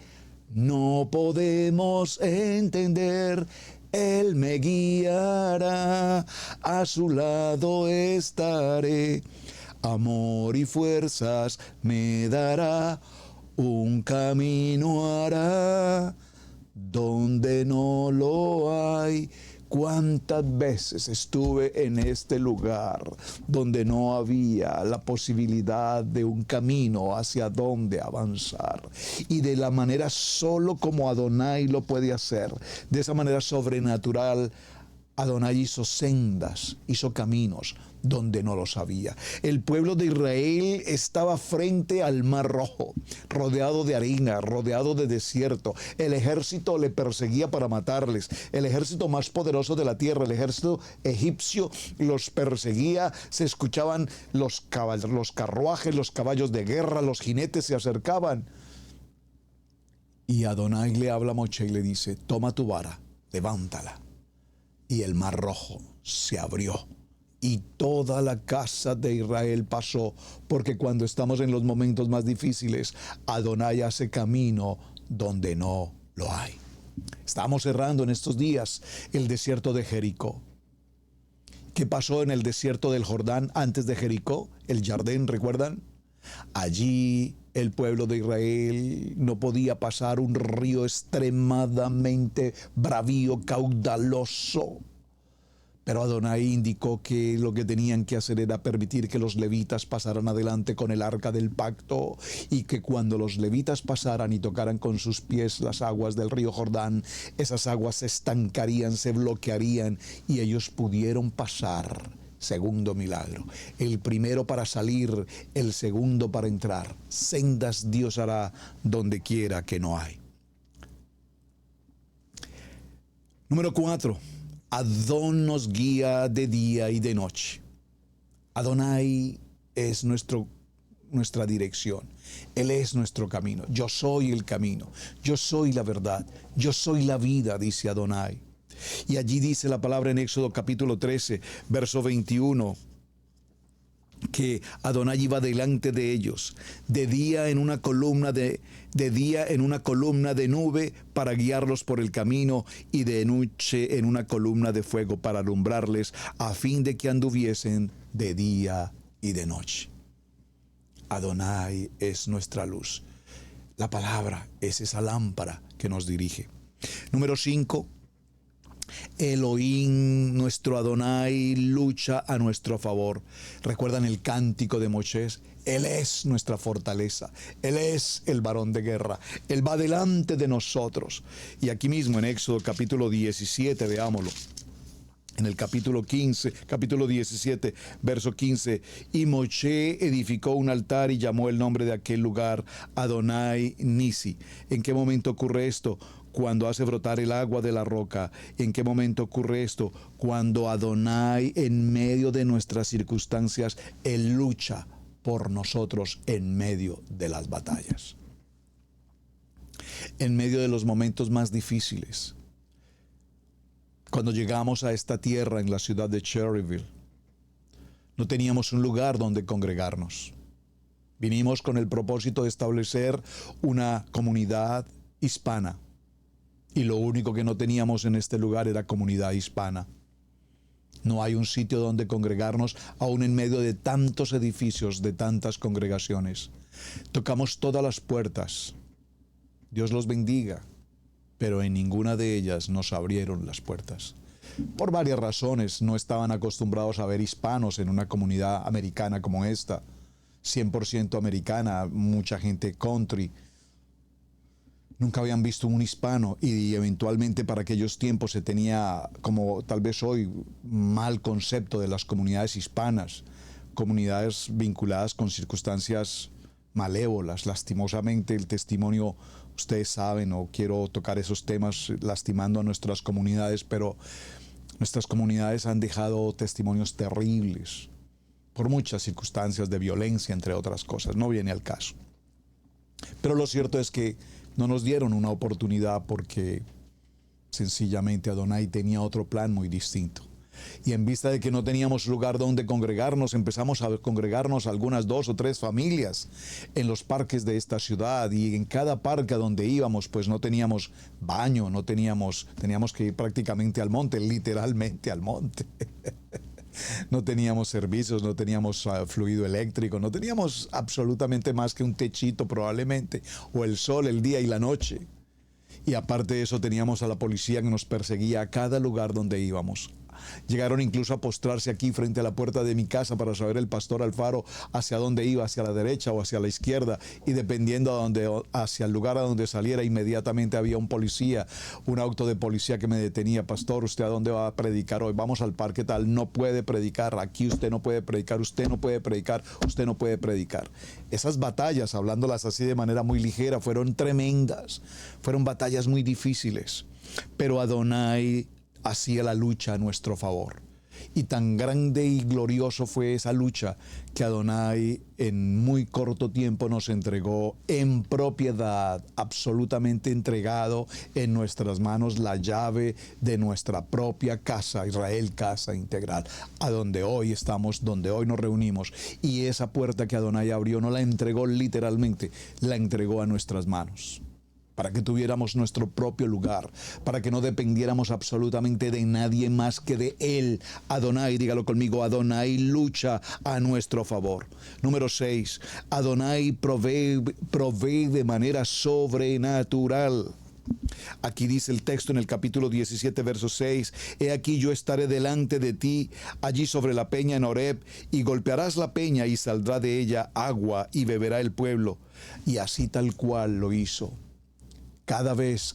no podemos entender. Él me guiará, a su lado estaré. Amor y fuerzas me dará, un camino hará donde no lo hay. ¿Cuántas veces estuve en este lugar donde no había la posibilidad de un camino hacia donde avanzar? Y de la manera solo como Adonai lo puede hacer, de esa manera sobrenatural, Adonai hizo sendas, hizo caminos donde no los había. El pueblo de Israel estaba frente al Mar Rojo, rodeado de arena, rodeado de desierto. El ejército le perseguía para matarles. El ejército más poderoso de la tierra, el ejército egipcio, los perseguía. Se escuchaban los carruajes, los caballos de guerra, los jinetes se acercaban. Y Adonai le habla a Moshe y le dice: toma tu vara, levántala. Y el Mar Rojo se abrió y toda la casa de Israel pasó, porque cuando estamos en los momentos más difíciles, Adonai hace camino donde no lo hay. Estamos cerrando en estos días el desierto de Jericó. ¿Qué pasó en el desierto del Jordán antes de Jericó? El Jardín, ¿recuerdan? Allí el pueblo de Israel no podía pasar un río extremadamente bravío, caudaloso. Pero Adonai indicó que lo que tenían que hacer era permitir que los levitas pasaran adelante con el arca del pacto, y que cuando los levitas pasaran y tocaran con sus pies las aguas del río Jordán, esas aguas se estancarían, se bloquearían y ellos pudieron pasar. Segundo milagro. El primero para salir, el segundo para entrar. Sendas Dios hará donde quiera que no hay. Número 4. Adón nos guía de día y de noche. Adonai es nuestra dirección. Él es nuestro camino. Yo soy el camino. Yo soy la verdad. Yo soy la vida, dice Adonai. Y allí dice la palabra en Éxodo capítulo 13, verso 21, que Adonai iba delante de ellos, de día en una columna de nube para guiarlos por el camino, y de noche en una columna de fuego para alumbrarles, a fin de que anduviesen de día y de noche. Adonai es nuestra luz. La palabra es esa lámpara que nos dirige. Número 5. Elohim, nuestro Adonai, lucha a nuestro favor. ¿Recuerdan el cántico de Moisés? Él es nuestra fortaleza. Él es el varón de guerra. Él va delante de nosotros. Y aquí mismo en Éxodo capítulo 17, veámoslo. En el capítulo 17, verso 15, y Moshe edificó un altar y llamó el nombre de aquel lugar Adonai Nisi. ¿En qué momento ocurre esto? Cuando hace brotar el agua de la roca. ¿En qué momento ocurre esto? Cuando Adonai, en medio de nuestras circunstancias, Él lucha por nosotros en medio de las batallas. En medio de los momentos más difíciles. Cuando llegamos a esta tierra en la ciudad de Cherryville, no teníamos un lugar donde congregarnos. Vinimos con el propósito de establecer una comunidad hispana. Y lo único que no teníamos en este lugar era comunidad hispana. No hay un sitio donde congregarnos, aún en medio de tantos edificios, de tantas congregaciones. Tocamos todas las puertas. Dios los bendiga, pero en ninguna de ellas nos abrieron las puertas. Por varias razones, no estaban acostumbrados a ver hispanos en una comunidad americana como esta. 100% americana, mucha gente country. Nunca habían visto un hispano y eventualmente para aquellos tiempos se tenía, como tal vez hoy, mal concepto de las comunidades hispanas, comunidades vinculadas con circunstancias malévolas. Lastimosamente el testimonio, ustedes saben, no quiero tocar esos temas lastimando a nuestras comunidades, pero nuestras comunidades han dejado testimonios terribles por muchas circunstancias de violencia, entre otras cosas. No viene al caso. Pero lo cierto es que no nos dieron una oportunidad porque sencillamente Adonai tenía otro plan muy distinto. Y en vista de que no teníamos lugar donde congregarnos, empezamos a congregarnos algunas 2 o 3 familias en los parques de esta ciudad, y en cada parque a donde íbamos pues no teníamos baño, teníamos que ir prácticamente al monte, literalmente al monte. No teníamos servicios, no teníamos fluido eléctrico, no teníamos absolutamente más que un techito probablemente, o el sol, el día y la noche. Y aparte de eso teníamos a la policía que nos perseguía a cada lugar donde íbamos. Llegaron incluso a postrarse aquí frente a la puerta de mi casa para saber el pastor Alfaro hacia dónde iba, hacia la derecha o hacia la izquierda, y dependiendo hacia el lugar a donde saliera, inmediatamente había un policía, un auto de policía que me detenía. Pastor, ¿usted a dónde va a predicar hoy? Vamos al parque tal. No puede predicar, aquí usted no puede predicar, usted no puede predicar, usted no puede predicar. Esas batallas, hablándolas así de manera muy ligera, fueron tremendas, fueron batallas muy difíciles, pero Adonai hacía la lucha a nuestro favor. Y tan grande y glorioso fue esa lucha que Adonai en muy corto tiempo nos entregó en propiedad, absolutamente entregado en nuestras manos, la llave de nuestra propia casa, Israel Casa Integral, a donde hoy estamos, donde hoy nos reunimos. Y esa puerta que Adonai abrió no la entregó literalmente, la entregó a nuestras manos, para que tuviéramos nuestro propio lugar, para que no dependiéramos absolutamente de nadie más que de Él. Adonai, dígalo conmigo, Adonai lucha a nuestro favor. Número 6, Adonai provee de manera sobrenatural. Aquí dice el texto en el capítulo 17, verso 6, he aquí yo estaré delante de ti, allí sobre la peña en Horeb, y golpearás la peña y saldrá de ella agua y beberá el pueblo. Y así tal cual lo hizo. Cada vez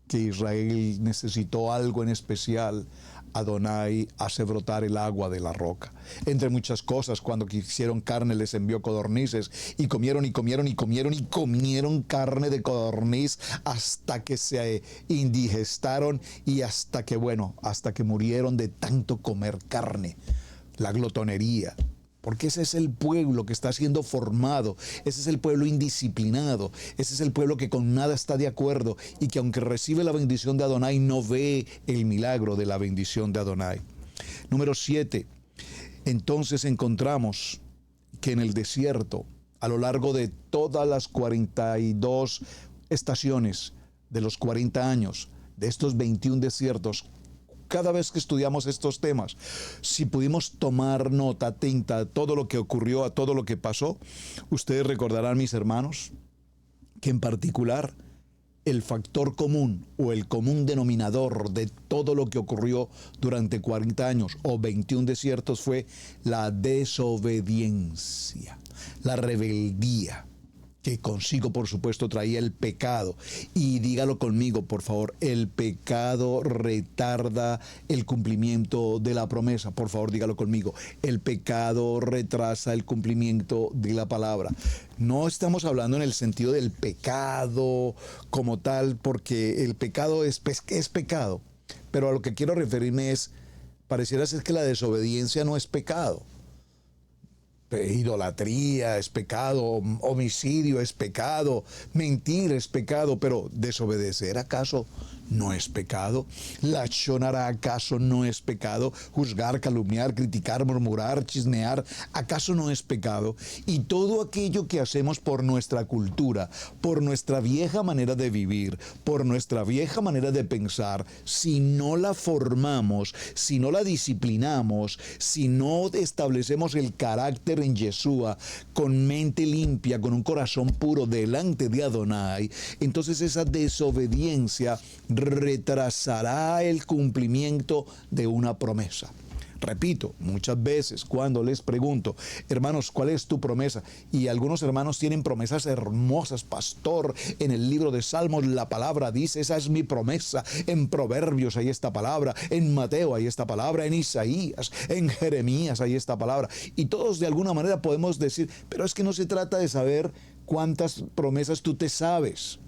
que Israel necesitó algo en especial, Adonai hace brotar el agua de la roca. Entre muchas cosas, cuando quisieron carne les envió codornices, y comieron y comieron y comieron y comieron carne de codorniz hasta que se indigestaron y hasta que murieron de tanto comer carne. La glotonería. Porque ese es el pueblo que está siendo formado, ese es el pueblo indisciplinado, ese es el pueblo que con nada está de acuerdo y que aunque recibe la bendición de Adonai, no ve el milagro de la bendición de Adonai. Número 7, entonces encontramos que en el desierto, a lo largo de todas las 42 estaciones de los 40 años, de estos 21 desiertos, cada vez que estudiamos estos temas, si pudimos tomar nota atenta a todo lo que ocurrió, a todo lo que pasó, ustedes recordarán, mis hermanos, que en particular el factor común o el común denominador de todo lo que ocurrió durante 40 años o 21 desiertos fue la desobediencia, la rebeldía, que consigo, por supuesto, traía el pecado. Y dígalo conmigo, por favor, el pecado retarda el cumplimiento de la promesa. Por favor, dígalo conmigo, el pecado retrasa el cumplimiento de la palabra. No estamos hablando en el sentido del pecado como tal, porque el pecado es pecado. Pero a lo que quiero referirme es, pareciera ser que la desobediencia no es pecado. Idolatría es pecado, homicidio es pecado, mentir es pecado, pero desobedecer ¿acaso no es pecado? Lashon hara ¿acaso no es pecado? Juzgar, calumniar, criticar, murmurar, chismear, ¿acaso no es pecado? Y todo aquello que hacemos por nuestra cultura, por nuestra vieja manera de vivir, por nuestra vieja manera de pensar, si no la formamos, si no la disciplinamos, si no establecemos el carácter en Yeshua, con mente limpia, con un corazón puro delante de Adonai, entonces esa desobediencia retrasará el cumplimiento de una promesa. Repito, muchas veces cuando les pregunto, hermanos, ¿cuál es tu promesa? Y algunos hermanos tienen promesas hermosas, pastor, en el libro de Salmos la palabra dice, esa es mi promesa, en Proverbios hay esta palabra, en Mateo hay esta palabra, en Isaías, en Jeremías hay esta palabra. Y todos de alguna manera podemos decir, pero es que no se trata de saber cuántas promesas tú te sabes.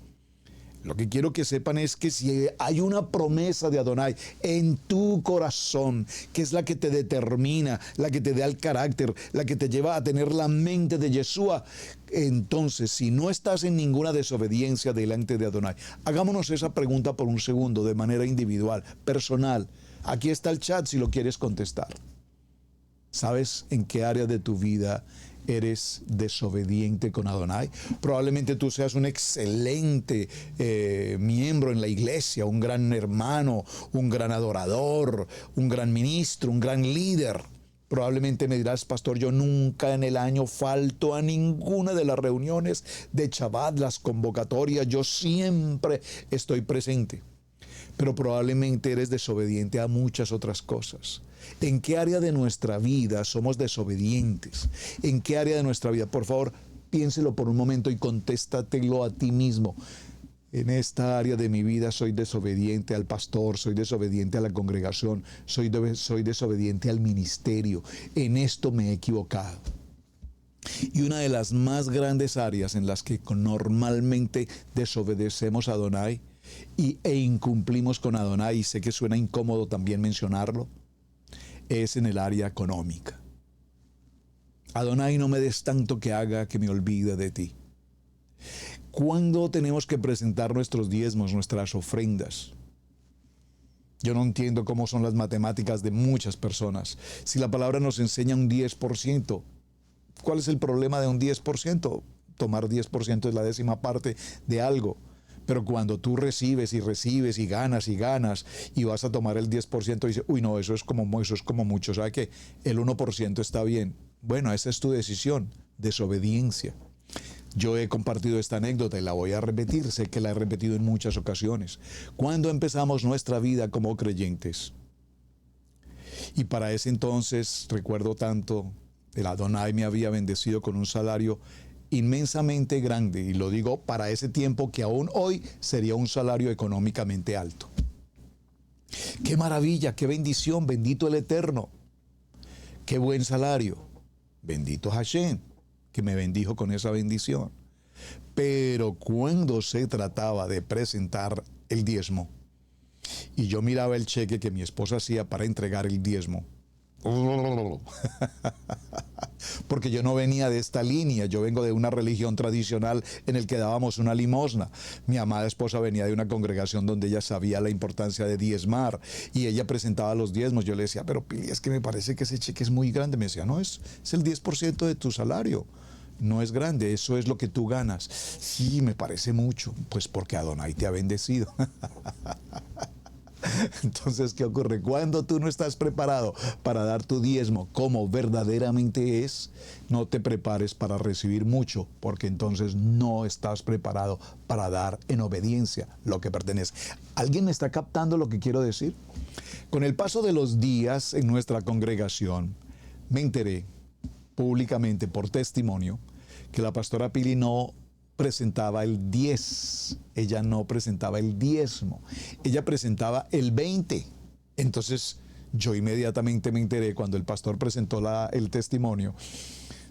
Lo que quiero que sepan es que si hay una promesa de Adonai en tu corazón, que es la que te determina, la que te da el carácter, la que te lleva a tener la mente de Yeshua, entonces si no estás en ninguna desobediencia delante de Adonai, hagámonos esa pregunta por un segundo de manera individual, personal. Aquí está el chat si lo quieres contestar. ¿Sabes en qué área de tu vida eres desobediente con Adonai? Probablemente tú seas un excelente miembro en la iglesia, un gran hermano, un gran adorador, un gran ministro, un gran líder. Probablemente me dirás, pastor, yo nunca en el año falto a ninguna de las reuniones de Shabbat, las convocatorias, yo siempre estoy presente. Pero probablemente eres desobediente a muchas otras cosas. ¿En qué área de nuestra vida somos desobedientes? ¿En qué área de nuestra vida? Por favor, piénselo por un momento y contéstatelo a ti mismo. En esta área de mi vida soy desobediente al pastor, soy desobediente a la congregación, soy desobediente al ministerio. En esto me he equivocado. Y una de las más grandes áreas en las que normalmente desobedecemos a Adonai e incumplimos con Adonai, y sé que suena incómodo también mencionarlo, es en el área económica. Adonai, no me des tanto que haga que me olvide de ti. ¿Cuándo tenemos que presentar nuestros diezmos, nuestras ofrendas? Yo no entiendo cómo son las matemáticas de muchas personas. Si la palabra nos enseña un 10%, ¿cuál es el problema de un 10%? Tomar 10% es la décima parte de algo. Pero cuando tú recibes y ganas y vas a tomar el 10% y dices, uy, no, eso es como mucho, ¿sabe qué? El 1% está bien. Bueno, esa es tu decisión, desobediencia. Yo he compartido esta anécdota y la voy a repetir, sé que la he repetido en muchas ocasiones. Cuando empezamos nuestra vida como creyentes, y para ese entonces, recuerdo tanto, el Adonai me había bendecido con un salario inmensamente grande, y lo digo para ese tiempo que aún hoy sería un salario económicamente alto. ¡Qué maravilla, qué bendición! Bendito el Eterno. ¡Qué buen salario! Bendito Hashem, que me bendijo con esa bendición. Pero cuando se trataba de presentar el diezmo, y yo miraba el cheque que mi esposa hacía para entregar el diezmo, porque yo no venía de esta línea, yo vengo de una religión tradicional en el que dábamos una limosna. Mi amada esposa venía de una congregación donde ella sabía la importancia de diezmar y ella presentaba los diezmos. Yo le decía, pero Pili, es que me parece que ese cheque es muy grande. Me decía, no, es el 10% de tu salario. No es grande, eso es lo que tú ganas. Sí, me parece mucho, pues porque Adonai te ha bendecido. Entonces, ¿qué ocurre? Cuando tú no estás preparado para dar tu diezmo como verdaderamente es, no te prepares para recibir mucho, porque entonces no estás preparado para dar en obediencia lo que pertenece. ¿Alguien me está captando lo que quiero decir? Con el paso de los días en nuestra congregación, me enteré públicamente por testimonio que la pastora Pili no presentaba el 10, ella no presentaba el diezmo, ella presentaba el 20. Entonces yo inmediatamente me enteré cuando el pastor presentó el testimonio.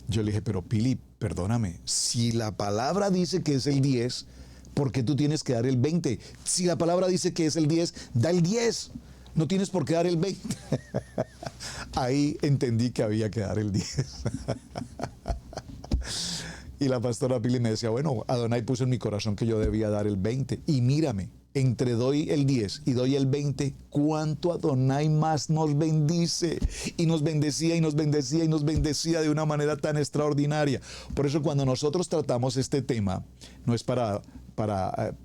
Yo le dije, pero Pili, perdóname, si la palabra dice que es el 10, ¿por qué tú tienes que dar el 20? Si la palabra dice que es el 10, da el 10, no tienes por qué dar el 20. Ahí entendí que había que dar el 10. Y la pastora Pili me decía, bueno, Adonai puso en mi corazón que yo debía dar el 20. Y mírame, entre doy el 10 y doy el 20, ¿cuánto Adonai más nos bendice? Y nos bendecía y nos bendecía y nos bendecía de una manera tan extraordinaria. Por eso cuando nosotros tratamos este tema, no es para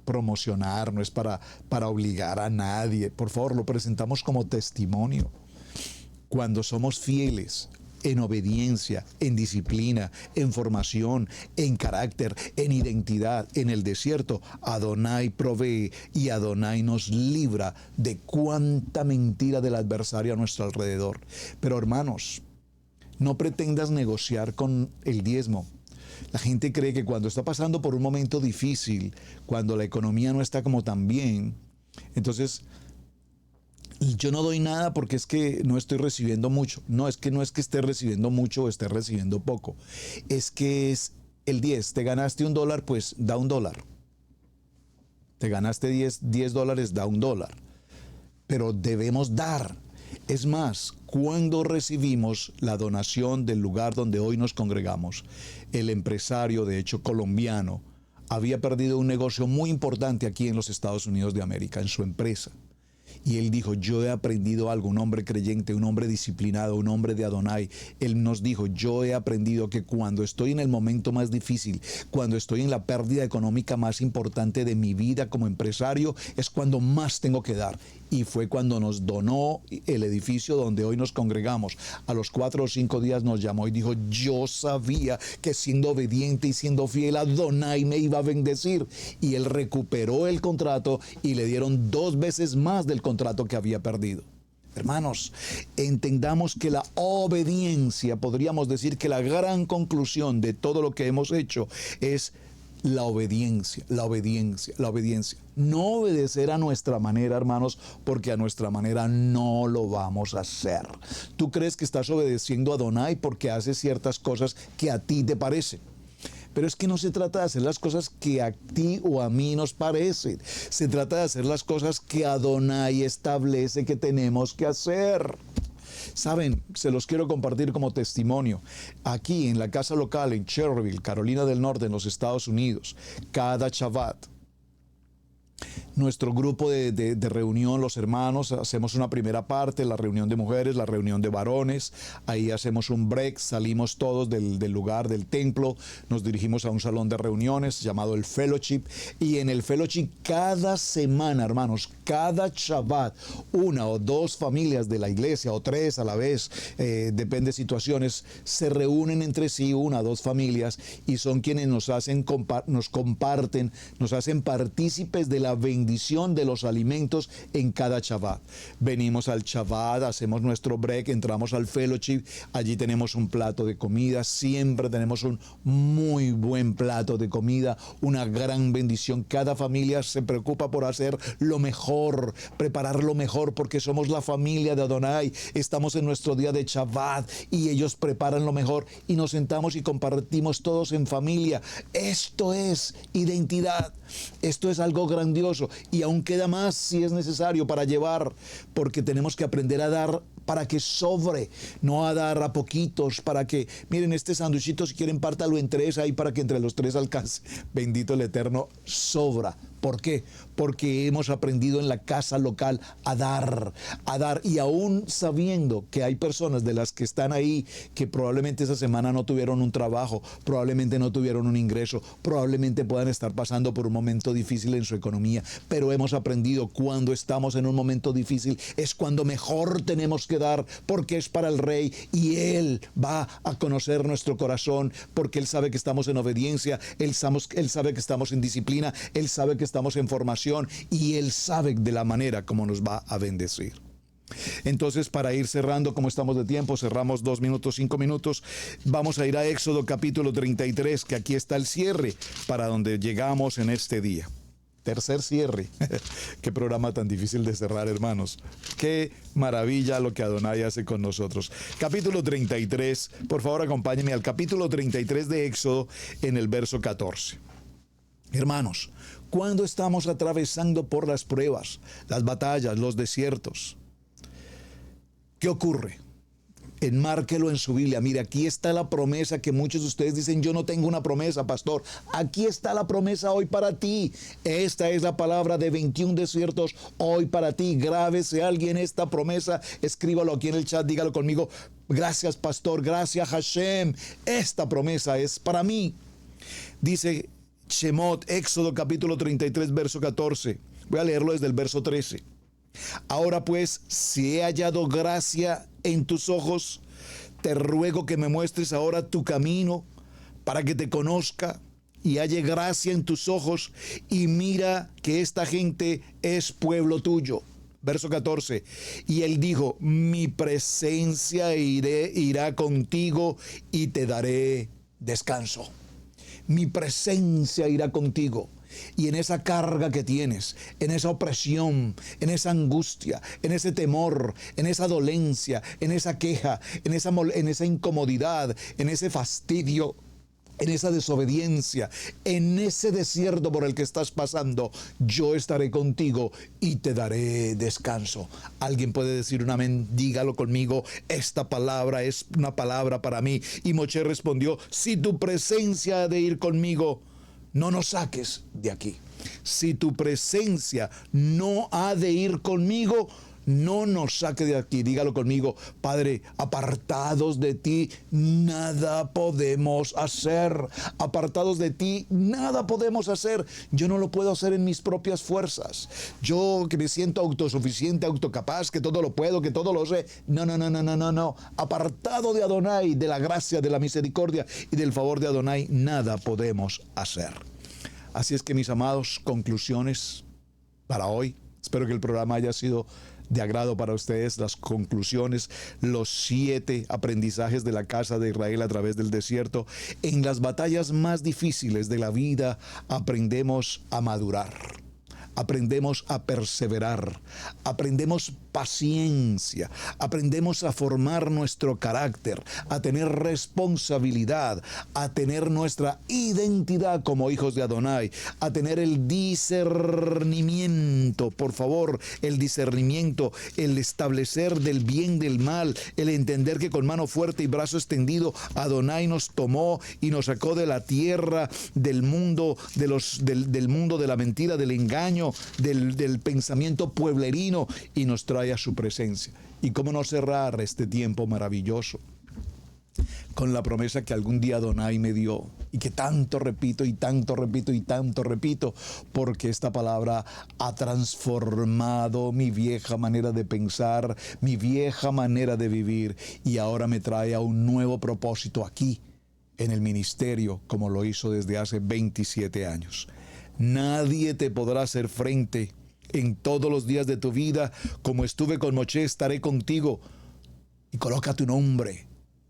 promocionar, no es para obligar a nadie. Por favor, lo presentamos como testimonio. Cuando somos fieles, en obediencia, en disciplina, en formación, en carácter, en identidad, en el desierto, Adonai provee y Adonai nos libra de cuánta mentira del adversario a nuestro alrededor. Pero hermanos, no pretendas negociar con el diezmo. La gente cree que cuando está pasando por un momento difícil, cuando la economía no está como tan bien, entonces yo no doy nada porque es que no estoy recibiendo mucho. No es que esté recibiendo mucho o esté recibiendo poco. Es que es el 10. Te ganaste $1, pues da $1. Te ganaste 10 dólares, da $1. Pero debemos dar. Es más, cuando recibimos la donación del lugar donde hoy nos congregamos, el empresario, de hecho colombiano, había perdido un negocio muy importante aquí en los Estados Unidos de América, en su empresa. Y él dijo, yo he aprendido algo, un hombre creyente, un hombre disciplinado, un hombre de Adonai. Él nos dijo, yo he aprendido que cuando estoy en el momento más difícil, cuando estoy en la pérdida económica más importante de mi vida como empresario, es cuando más tengo que dar. Y fue cuando nos donó el edificio donde hoy nos congregamos. A los 4 o 5 días nos llamó y dijo, yo sabía que siendo obediente y siendo fiel, Adonai me iba a bendecir. Y él recuperó el contrato y le dieron 2 veces más del contrato que había perdido. Hermanos, entendamos que la obediencia, podríamos decir que la gran conclusión de todo lo que hemos hecho es la obediencia, la obediencia, la obediencia. No obedecer a nuestra manera, hermanos, porque a nuestra manera no lo vamos a hacer. Tú crees que estás obedeciendo a Adonai porque haces ciertas cosas que a ti te parecen. Pero es que no se trata de hacer las cosas que a ti o a mí nos parecen. Se trata de hacer las cosas que Adonai establece que tenemos que hacer. Saben, se los quiero compartir como testimonio. Aquí en la casa local en Cherryville, Carolina del Norte, en los Estados Unidos, cada Shabbat, nuestro grupo de reunión, los hermanos, hacemos una primera parte, la reunión de mujeres, la reunión de varones. Ahí hacemos un break, salimos todos del lugar, del templo, nos dirigimos a un salón de reuniones llamado el Fellowship. Y en el Fellowship cada semana, hermanos, cada Shabbat, 1 o 2 familias de la iglesia, o 3 a la vez, depende de situaciones, se reúnen entre sí, 1 o 2 familias, y son quienes nos comparten, nos hacen partícipes de la bendición de los alimentos en cada Shabbat. Venimos al Shabbat, hacemos nuestro break, entramos al Fellowship, allí tenemos un plato de comida, siempre tenemos un muy buen plato de comida, una gran bendición. Cada familia se preocupa por hacer lo mejor, preparar lo mejor, porque somos la familia de Adonai, estamos en nuestro día de Shabbat y ellos preparan lo mejor y nos sentamos y compartimos todos en familia. Esto es identidad, esto es algo grandioso. Y aún queda más si es necesario para llevar, porque tenemos que aprender a dar para que sobre, no a dar a poquitos, para que, miren, este sanduichito si quieren pártalo en 3 ahí para que entre los 3 alcance. Bendito el Eterno, sobra. ¿Por qué? Porque hemos aprendido en la casa local a dar, y aún sabiendo que hay personas de las que están ahí que probablemente esa semana no tuvieron un trabajo, probablemente no tuvieron un ingreso, probablemente puedan estar pasando por un momento difícil en su economía, pero hemos aprendido cuando estamos en un momento difícil es cuando mejor tenemos que dar, porque es para el Rey y Él va a conocer nuestro corazón, porque Él sabe que estamos en obediencia, Él sabe que estamos en disciplina, Él sabe que estamos en formación y Él sabe de la manera como nos va a bendecir. Entonces, para ir cerrando, como estamos de tiempo, cerramos 2 minutos, 5 minutos, vamos a ir a Éxodo capítulo 33, que aquí está el cierre para donde llegamos en este día. Tercer cierre. Qué programa tan difícil de cerrar, hermanos. Qué maravilla lo que Adonai hace con nosotros. Capítulo 33, por favor acompáñenme al capítulo 33 de Éxodo en el verso 14. Hermanos, cuando estamos atravesando por las pruebas, las batallas, los desiertos, ¿qué ocurre? Enmárquelo en su Biblia. Mire, aquí está la promesa que muchos de ustedes dicen, yo no tengo una promesa, pastor. Aquí está la promesa hoy para ti. Esta es la palabra de 21 desiertos hoy para ti. Grábese alguien esta promesa, escríbalo aquí en el chat, dígalo conmigo. Gracias, pastor, gracias, Hashem. Esta promesa es para mí. Dice Shemot, Éxodo capítulo 33, verso 14. Voy a leerlo desde el verso 13. Ahora pues, si he hallado gracia en tus ojos, te ruego que me muestres ahora tu camino para que te conozca y halle gracia en tus ojos, y mira que esta gente es pueblo tuyo. Verso 14. Y él dijo, mi presencia irá contigo y te daré descanso. Mi presencia irá contigo. Y en esa carga que tienes, en esa opresión, en esa angustia, en ese temor, en esa dolencia, en esa queja, en esa incomodidad, en ese fastidio, en esa desobediencia, en ese desierto por el que estás pasando, yo estaré contigo y te daré descanso. Alguien puede decir un amén, dígalo conmigo, esta palabra es una palabra para mí. Y Moshe respondió, si tu presencia ha de ir conmigo, no nos saques de aquí. Si tu presencia no ha de ir conmigo, no nos saque de aquí. Dígalo conmigo, Padre, apartados de ti, nada podemos hacer. Apartados de ti, nada podemos hacer. Yo no lo puedo hacer en mis propias fuerzas. Yo que me siento autosuficiente, autocapaz, que todo lo puedo, que todo lo sé. No. Apartado de Adonai, de la gracia, de la misericordia y del favor de Adonai, nada podemos hacer. Así es que, mis amados, conclusiones para hoy. Espero que el programa haya sido de agrado para ustedes. Las conclusiones, los 7 aprendizajes de la casa de Israel a través del desierto. En las batallas más difíciles de la vida aprendemos a madurar, aprendemos a perseverar, aprendemos paciencia, aprendemos a formar nuestro carácter, a tener responsabilidad, a tener nuestra identidad como hijos de Adonai, a tener el discernimiento, por favor, el discernimiento, el establecer del bien del mal, el entender que con mano fuerte y brazo extendido Adonai nos tomó y nos sacó de la tierra, del mundo, del mundo de la mentira, del engaño, del pensamiento pueblerino, y nos trae a su presencia. Y cómo no cerrar este tiempo maravilloso con la promesa que algún día Adonai me dio, y que tanto repito y tanto repito y tanto repito, porque esta palabra ha transformado mi vieja manera de pensar, mi vieja manera de vivir, y ahora me trae a un nuevo propósito aquí en el ministerio, como lo hizo desde hace 27 años. Nadie te podrá hacer frente en todos los días de tu vida. Como estuve con Moshe, estaré contigo. Y coloca tu nombre.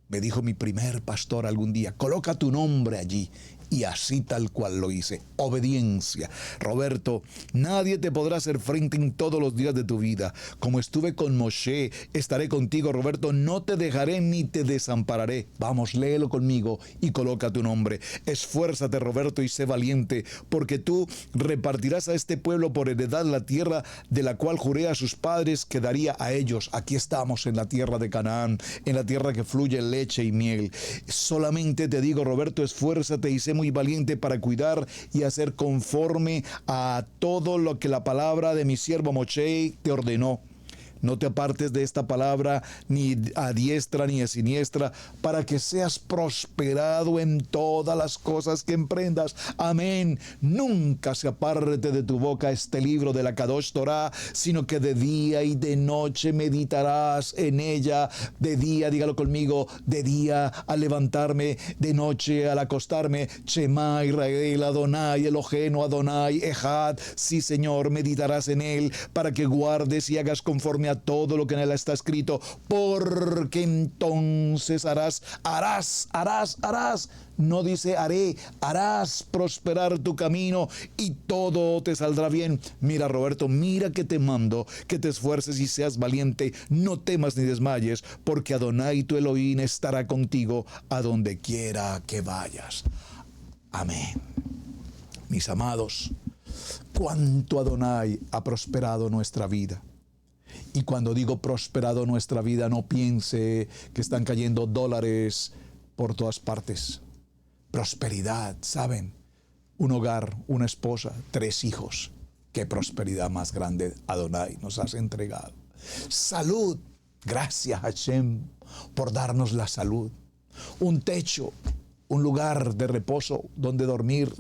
Me dijo mi primer pastor algún día, coloca tu nombre allí. Y así tal cual lo hice. Obediencia. Roberto, nadie te podrá hacer frente en todos los días de tu vida. Como estuve con Moshe, estaré contigo, Roberto. No te dejaré ni te desampararé. Vamos, léelo conmigo y coloca tu nombre. Esfuérzate, Roberto, y sé valiente, porque tú repartirás a este pueblo por heredad la tierra de la cual juré a sus padres que daría a ellos. Aquí estamos en la tierra de Canaán, en la tierra que fluye leche y miel. Solamente te digo, Roberto, esfuérzate y sé muy valiente para cuidar y hacer conforme a todo lo que la palabra de mi siervo Moshe te ordenó. No te apartes de esta palabra ni a diestra ni a siniestra, para que seas prosperado en todas las cosas que emprendas. Amén. Nunca se aparte de tu boca este libro de la Kadosh Torah, sino que de día y de noche meditarás en ella. De día, dígalo conmigo, de día al levantarme, de noche al acostarme. Shema Israel, Adonai Eloheinu, Adonai Echad. Sí, Señor, meditarás en él para que guardes y hagas conforme a todo lo que en él está escrito, porque entonces harás. No dice haré, harás prosperar tu camino y todo te saldrá bien. Mira, Roberto, mira que te mando, que te esfuerces y seas valiente. No temas ni desmayes, porque Adonai tu Elohim estará contigo a donde quiera que vayas. Amén. Mis amados, cuánto Adonai ha prosperado nuestra vida. Y cuando digo prosperado nuestra vida, no piense que están cayendo dólares por todas partes. Prosperidad, ¿saben? Un hogar, una esposa, 3 hijos. Qué prosperidad más grande Adonai nos has entregado. Salud. Gracias, Hashem, por darnos la salud. Un techo, un lugar de reposo donde dormir,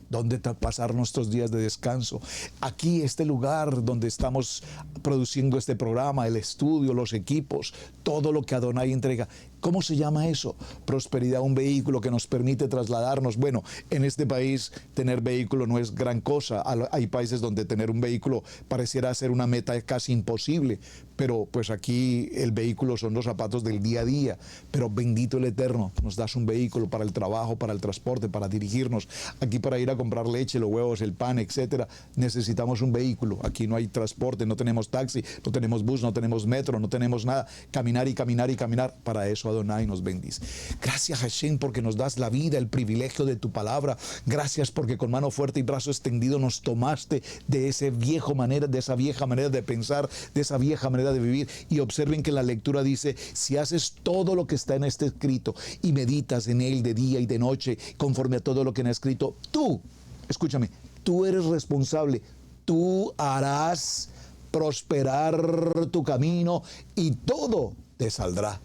donde pasar nuestros días de descanso. Aquí, este lugar donde estamos produciendo este programa, el estudio, los equipos, todo lo que Adonai entrega. ¿Cómo se llama eso? Prosperidad, un vehículo que nos permite trasladarnos. Bueno, en este país tener vehículo no es gran cosa. Hay países donde tener un vehículo pareciera ser una meta casi imposible. Pero pues aquí el vehículo son los zapatos del día a día. Pero bendito el Eterno, nos das un vehículo para el trabajo, para el transporte, para dirigirnos. Aquí para ir a comprar leche, los huevos, el pan, etcétera, necesitamos un vehículo. Aquí no hay transporte, no tenemos taxi, no tenemos bus, no tenemos metro, no tenemos nada. Caminar y caminar y caminar. Para eso Adonai nos bendice. Gracias, Hashem, porque nos das la vida, el privilegio de tu palabra. Gracias porque con mano fuerte y brazo extendido nos tomaste de esa vieja manera de pensar, de esa vieja manera de vivir. Y observen que la lectura dice: si haces todo lo que está en este escrito y meditas en él de día y de noche, conforme a todo lo que en escrito, tú, escúchame, tú eres responsable, tú harás prosperar tu camino y todo te saldrá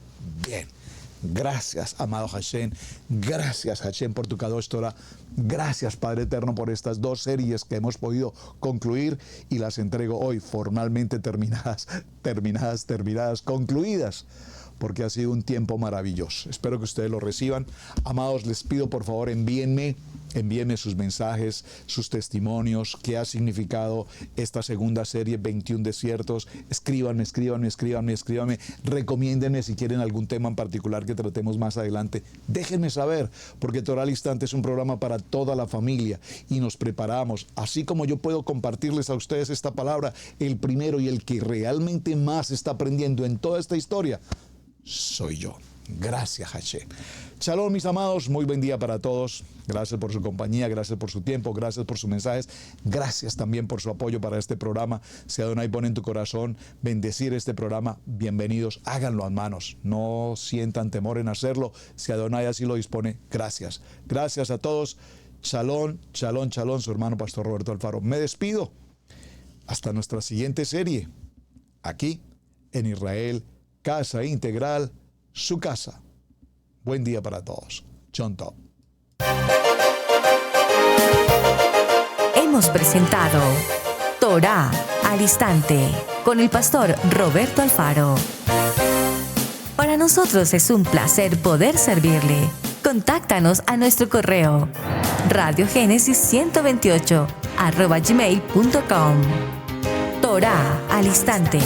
bien. Gracias, amado Hashem. Gracias, Hashem, por tu Kadosh Torah. Gracias, Padre Eterno, por estas 2 series que hemos podido concluir y las entrego hoy formalmente terminadas, concluidas, porque ha sido un tiempo maravilloso. Espero que ustedes lo reciban. Amados, les pido por favor, envíenme sus mensajes, sus testimonios, qué ha significado esta segunda serie, 21 desiertos. Escríbanme. Recomiéndenme si quieren algún tema en particular que tratemos más adelante. Déjenme saber, porque Torah al Instante es un programa para toda la familia y nos preparamos. Así como yo puedo compartirles a ustedes esta palabra, el primero y el que realmente más está aprendiendo en toda esta historia soy yo. Gracias, Hashem. Shalom, mis amados, muy buen día para todos. Gracias por su compañía, gracias por su tiempo, gracias por sus mensajes, gracias también por su apoyo para este programa. Si Adonai pone en tu corazón bendecir este programa, bienvenidos, háganlo, hermanos. No sientan temor en hacerlo. Si Adonai así lo dispone, gracias. Gracias a todos. Shalom, shalom, shalom, su hermano Pastor Roberto Alfaro. Me despido hasta nuestra siguiente serie, aquí en Israel, Casa Integral, su casa. Buen día para todos. John Top. Hemos presentado Torah al Instante con el pastor Roberto Alfaro. Para nosotros es un placer poder servirle. Contáctanos a nuestro correo radiogenesis128@gmail.com. Torah al Instante.